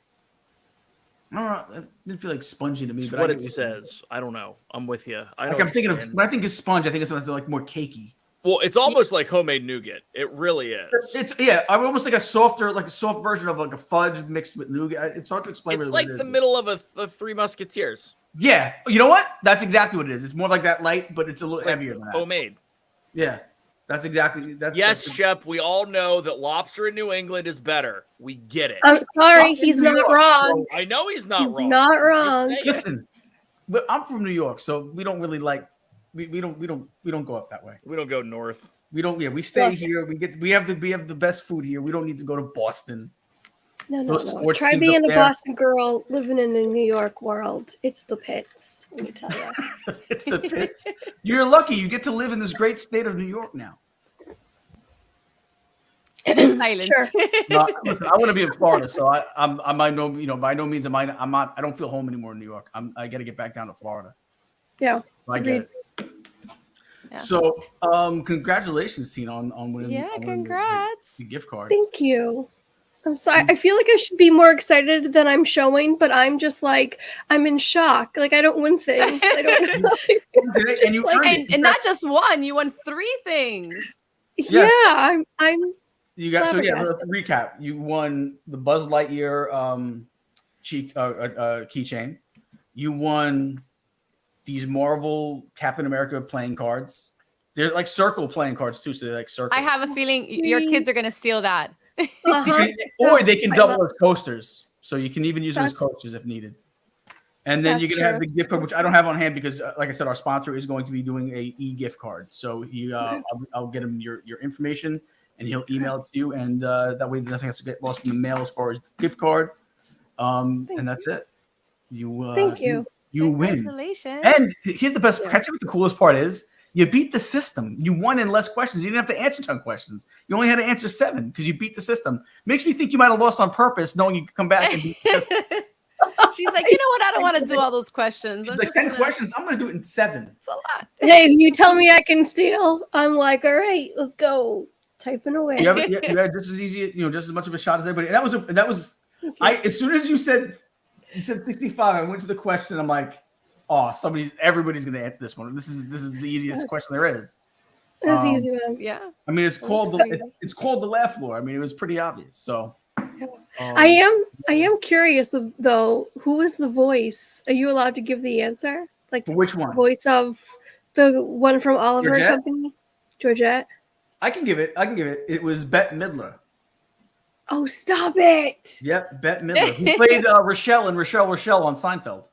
I didn't feel like spongy to me, but what it says. I don't know. I'm with you. I'm thinking of when I think of sponge, I think it's something like more cakey. Well, it's almost like homemade nougat. It really is. I'm almost like a soft version of like a fudge mixed with nougat. It's hard to explain. It's like the middle of a Three Musketeers. Yeah, you know what? That's exactly what it is. It's more like that light, but it's a little heavier than that. Homemade. Yeah, that's exactly. Yes, Shep. We all know that lobster in New England is better. We get it. I'm sorry, he's not wrong. I know he's not wrong. Not wrong. Listen, but I'm from New York, so we don't really like We don't go up that way. We don't go north. We don't. Yeah, we stay here. We have the best food here. We don't need to go to Boston. No. Try being a Boston girl living in the New York world. It's the pits. Let me tell you. It's the pits. You're lucky. You get to live in this great state of New York now. Silence. Sure. No, listen, I want to be in Florida, so I'm by no means am I'm not. I don't feel home anymore in New York. I got to get back down to Florida. Yeah. I get it. Yeah. So, congratulations, Tina, on winning. Yeah, on winning congrats. the gift card. Thank you. I'm sorry. I feel like I should be more excited than I'm showing, but I'm just like, I'm in shock. Like, I don't win things. I don't know. And you earned it. And not just one, you won 3 things. Yes. Yeah, I'm You got so yeah. flabbergasted. Recap: you won the Buzz Lightyear keychain. You won these Marvel Captain America playing cards. They're like circle playing cards too, so they're like circles. I have a feeling your kids are gonna steal that. Uh-huh. Or they can double as coasters, so you can even use them as That's- coasters if needed. And then you're That's gonna have true. the gift card, which I don't have on hand because, like I said, our sponsor is going to be doing a e-gift card. So I'll get him your information, and he'll email it to you, and that way nothing has to get lost in the mail as far as the gift card. And that's it. Thank you. You win. Congratulations. And here's the best. Yeah. Can I tell you what the coolest part is? You beat the system. You won in less questions. You didn't have to answer 10 questions. You only had to answer 7 because you beat the system. Makes me think you might have lost on purpose, knowing you could come back and beat the system. She's like, you know what? I don't want to do all those questions. She's I'm like, just 10 gonna- questions. I'm going to do it in 7. It's a lot. Hey, you tell me I can steal. I'm like, all right, let's go. Typing away. You had just as easy, just as much of a shot as everybody. And that was. As soon as you said 65, I went to the question. I'm like, oh, everybody's going to answer this one. This is the easiest question there is. It was easy, man. Yeah. I mean, it's called the laugh floor. I mean, it was pretty obvious. So, I am curious though. Who is the voice? Are you allowed to give the answer? Like for which one? voice of the one from Oliver and Georgette? Company, Georgette. I can give it. It was Bette Midler. Oh, stop it! Yep, Bette Midler, who played Rochelle and Rochelle on Seinfeld.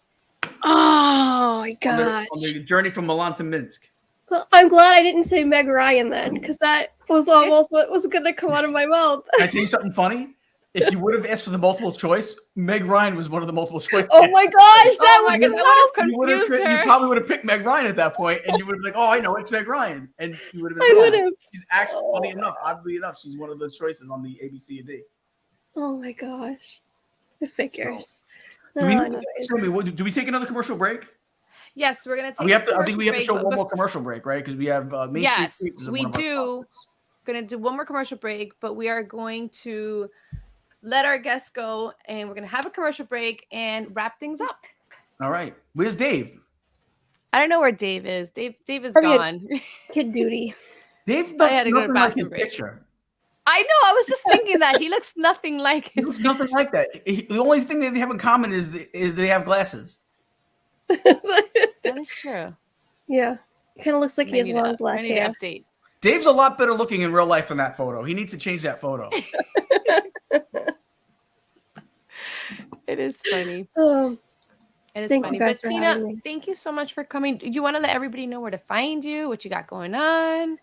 Oh my On gosh! the journey from Milan to Minsk. Well, I'm glad I didn't say Meg Ryan then, because that was almost what was going to come out of my mouth. Can I tell you something funny? If you would have asked for the multiple choice, Meg Ryan was one of the multiple choice. Oh my gosh, that would have been You probably would have picked Meg Ryan at that point, and you would have been like, "Oh, I know it's Meg Ryan," and you would have been. I would have. She's actually funny enough. Oddly enough, she's one of those choices on the ABC and D. Oh my gosh, the figures. Do we take another commercial break? Yes, we're gonna take. I think we have to show one more commercial break, right? Because we have Main Street Sweets is we one of our do. sponsors. Gonna do one more commercial break, but we are going to let our guests go, and we're gonna have a commercial break and wrap things up. All right, where's Dave? I don't know where Dave is. Dave is Probably gone. Kid duty. I Dave had looks to go to nothing like his bathroom break. picture. I know. I was just thinking that he looks nothing like He his. looks nothing like that. The only thing that they have in common is they have glasses. That is true. Yeah, kind of looks like he has long black I need hair. to update. Dave's a lot better looking in real life than that photo. He needs to change that photo. It is funny. Oh, It is Thank funny. you guys But for Tina, having me. thank you so much for coming. You want to let everybody know where to find you, what you got going on?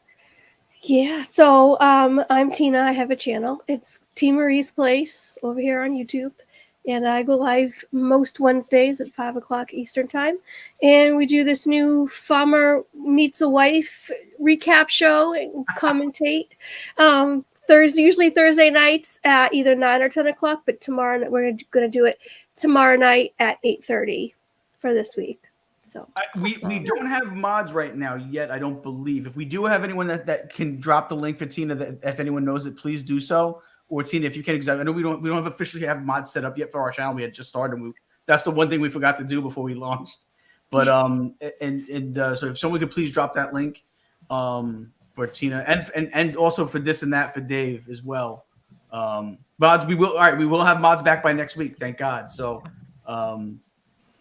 yeah. So, I'm Tina. I have a channel. It's T Marie's Place over here on YouTube, and I go live most Wednesdays at 5:00 Eastern time. And we do this new Farmer Meets a Wife recap show and commentate. Usually Thursday nights at either 9 or 10 o'clock. But tomorrow we're going to do it tomorrow night at 8:30 for this week. So We don't have mods right now yet, I don't believe. If we do have anyone that can drop the link for Tina, that if anyone knows it, please do so. Or Tina, if you can, because I know we don't have officially have mods set up yet for our channel. We had just started. That's the one thing we forgot to do before we launched. But so if someone could please drop that link for Tina and also for this and that for Dave as well. Mods, we will have mods back by next week, thank God. So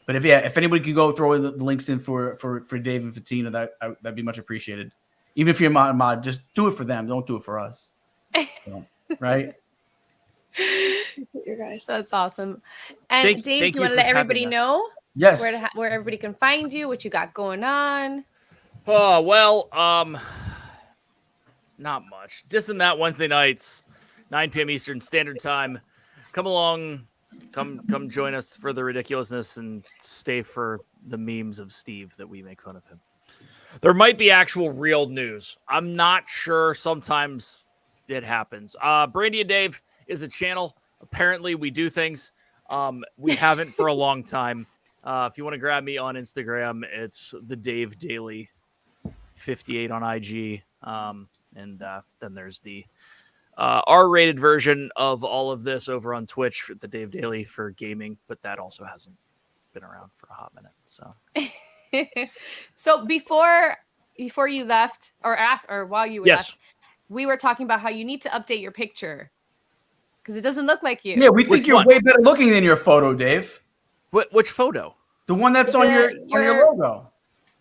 but if anybody could go throw the links in for Dave and for Tina, that'd be much appreciated. Even if you're a mod, just do it for them. Don't do it for us. So, right? you guys. That's awesome. And Thank Dave, do you you want to for let having everybody us. know Yes. where everybody can find you, what you got going on? Oh, well, not much. Dissing that Wednesday nights, 9 p.m. Eastern Standard Time. Come along, come join us for the ridiculousness and stay for the memes of Steve that we make fun of him. There might be actual real news. I'm not sure. Sometimes it happens. Brandy and Dave is a channel. Apparently, we do things. We haven't for a long time. If you want to grab me on Instagram, it's the Dave Daily 58 on IG. And then there's the R-rated version of all of this over on Twitch for the Dave Daily for gaming, but that also hasn't been around for a hot minute. So, so before you left, or after, or while you left, we were talking about how you need to update your picture because it doesn't look like you. Yeah, we think you're way better looking than your photo, Dave. Which photo? The one that's on your logo.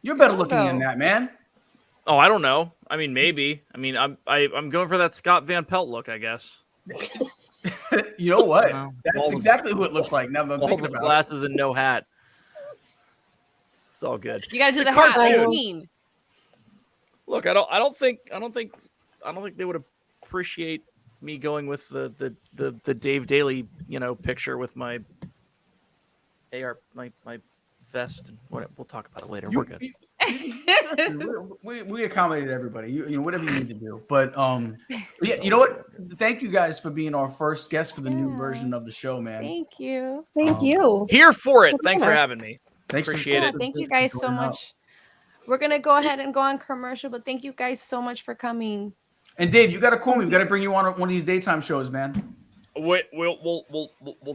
You're better looking than that, man. Oh, I don't know. I mean, maybe. I mean, I'm going for that Scott Van Pelt look, I guess. You know what? That's exactly what it looks like. Now that I'm thinking about glasses and no hat. It's all good. You got to do the hat like Queen. Look, I don't think they would appreciate me going with the Dave Daily, picture with my my vest and what. We'll talk about it later. We're good. We accommodated everybody. You whatever you need to do. But yeah, you know what? Thank you guys for being our first guest for the new version of the show, man. Thank you. Thank you. Here for it. Thanks for having me. Appreciate it. Thank you guys so much. We're gonna go ahead and go on commercial, but thank you guys so much for coming. And Dave, you gotta call me. We gotta bring you on one of these daytime shows, man. We'll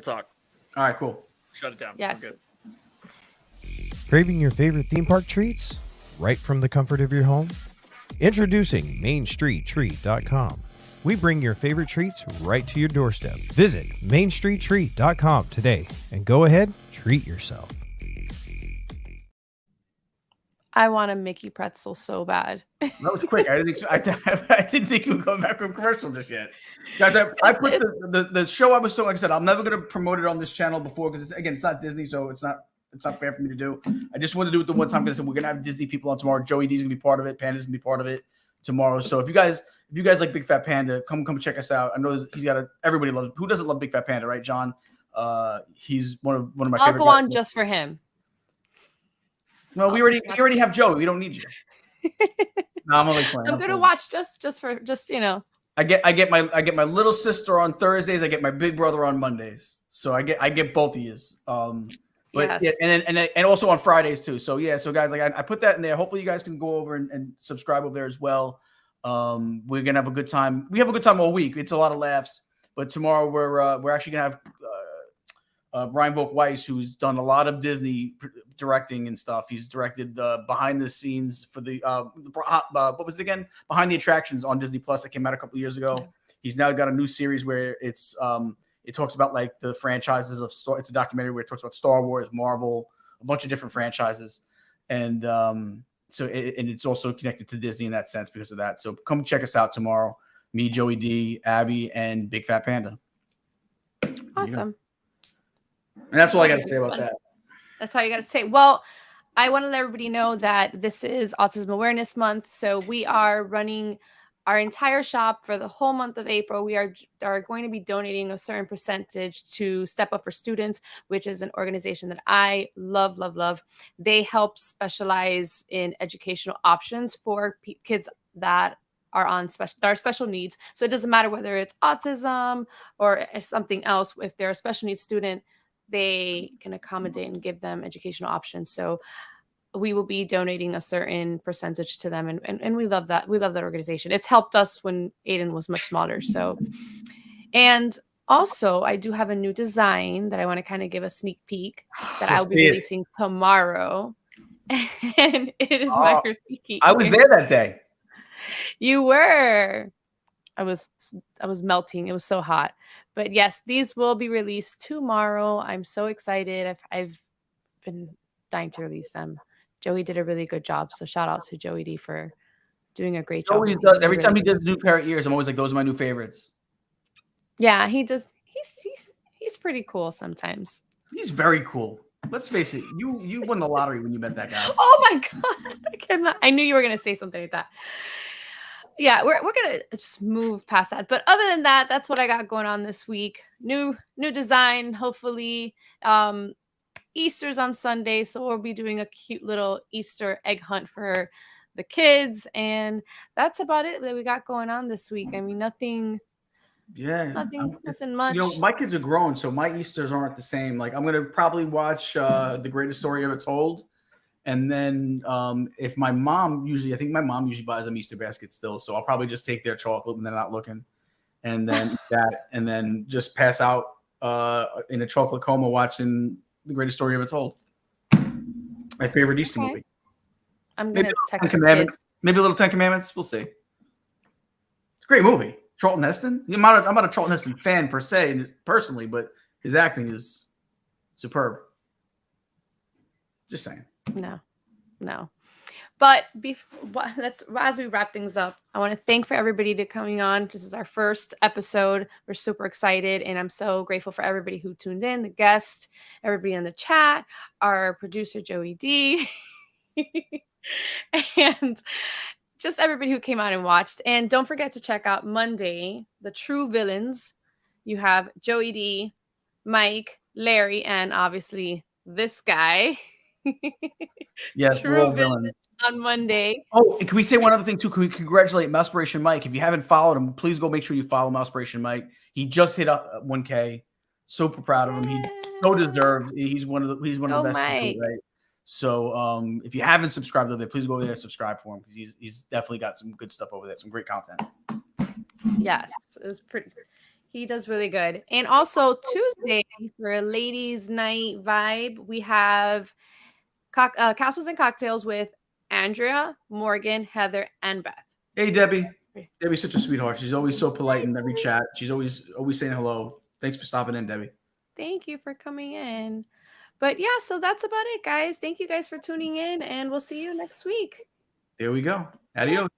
talk. All right, cool. Shut it down. Yes. We're good. Craving your favorite theme park treats right from the comfort of your home? Introducing MainStreetTreat.com. We bring your favorite treats right to your doorstep. Visit MainStreetTreat.com today and go ahead, treat yourself. I want a Mickey pretzel so bad. That was quick. I didn't think you were coming back from commercial just yet. Guys, I put the show I was so, like I said, I'm never going to promote it on this channel before because, it's not Disney, so it's not fair for me to do. I just want to do it the one time because we're going to have Disney people on tomorrow. Joey D's going to be part of it. Panda's going to be part of it tomorrow. So if you guys like Big Fat Panda, come check us out. I know he's got everybody loves. Who doesn't love Big Fat Panda, right, John? He's one of my favorite. I'll go on just for him. No, we already have Joey. We don't need you. No, I'm only playing. I'm gonna watch just I get my little sister on Thursdays. I get my big brother on Mondays. So I get both of yous. But yes. Yeah, and also on Fridays too. So yeah, so guys, like I put that in there. Hopefully you guys can go over and subscribe over there as well. We're gonna have a good time. We have a good time all week. It's a lot of laughs. But tomorrow we're actually gonna have Brian Volk-Weiss, who's done a lot of Disney directing and stuff. He's directed the behind the scenes for the what was it again? Behind the Attractions on Disney Plus that came out a couple of years ago. He's now got a new series where it's it talks about like the franchises of it's a documentary where it talks about Star Wars, Marvel, a bunch of different franchises, and so it's also connected to Disney in that sense because of that. So come check us out tomorrow. Me, Joey D, Abby, and Big Fat Panda. Awesome. And that's all I got to say about that. That's all you got to say. Well, I want to let everybody know that this is Autism Awareness Month. So we are running our entire shop for the whole month of April. We are going to be donating a certain percentage to Step Up for Students, which is an organization that I love, love, love. They help specialize in educational options for kids that are on special needs. So it doesn't matter whether it's autism or something else. If they're a special needs student, they can accommodate and give them educational options. So we will be donating a certain percentage to them. And we love that. We love that organization. It's helped us when Aiden was much smaller. So, and also I do have a new design that I want to kind of give a sneak peek that I'll be releasing tomorrow. And it is my graffiti. I was there that day. You were. I was melting. It was so hot. But yes, these will be released tomorrow. I'm so excited. I've been dying to release them. Joey did a really good job. So shout out to Joey D for doing a great job. Always does. Every time he does a new pair of ears, I'm always like, those are my new favorites. Yeah, he does. He's pretty cool sometimes. He's very cool. let's face it, you won the lottery when you met that guy. Oh my god, I cannot. I knew you were gonna say something like that. Yeah, we're gonna just move past that. But other than that, that's what I got going on this week. New design, hopefully. Easter's on Sunday, so we'll be doing a cute little Easter egg hunt for the kids, and that's about it that we got going on this week. I mean, nothing much. You know, my kids are grown, so my Easters aren't the same. Like, I'm gonna probably watch The Greatest Story Ever Told, and then if my mom I think my mom usually buys them Easter baskets still, so I'll probably just take their chocolate when they're not looking, and then eat that, and then just pass out in a chocolate coma watching The Greatest Story Ever Told. My favorite Easter movie. I'm gonna text Ten your Commandments. kids. Maybe a little Ten Commandments. We'll see. It's a great movie. Charlton Heston. I'm not a Charlton Heston fan per se, personally, but his acting is superb. Just saying. No. But as we wrap things up, I want to thank for everybody to coming on. This is our first episode. We're super excited, and I'm so grateful for everybody who tuned in, the guest, everybody in the chat, our producer Joey D, and just everybody who came out and watched. And don't forget to check out Monday, the True Villains. You have Joey D, Mike, Larry, and obviously this guy. Yes, True Villains on Monday. Oh, and can we say one other thing too? Can we congratulate Mousepiration Mike? If you haven't followed him, please go make sure you follow Mousepiration Mike. He just hit up 1K. Super proud of him. He so deserved. He's one of the best people, right? So if you haven't subscribed to him, please go over there and subscribe for him, because he's definitely got some good stuff over there, some great content. Yes, it was pretty. He does really good. And also Tuesday for a ladies' night vibe, we have Castles and Cocktails with Andrea, Morgan, Heather, and Beth. Hey, Debbie. Debbie's such a sweetheart. She's always so polite in every chat. She's always saying hello. Thanks for stopping in, Debbie. Thank you for coming in. But yeah, so that's about it, guys. Thank you guys for tuning in, and we'll see you next week. There we go. Adios.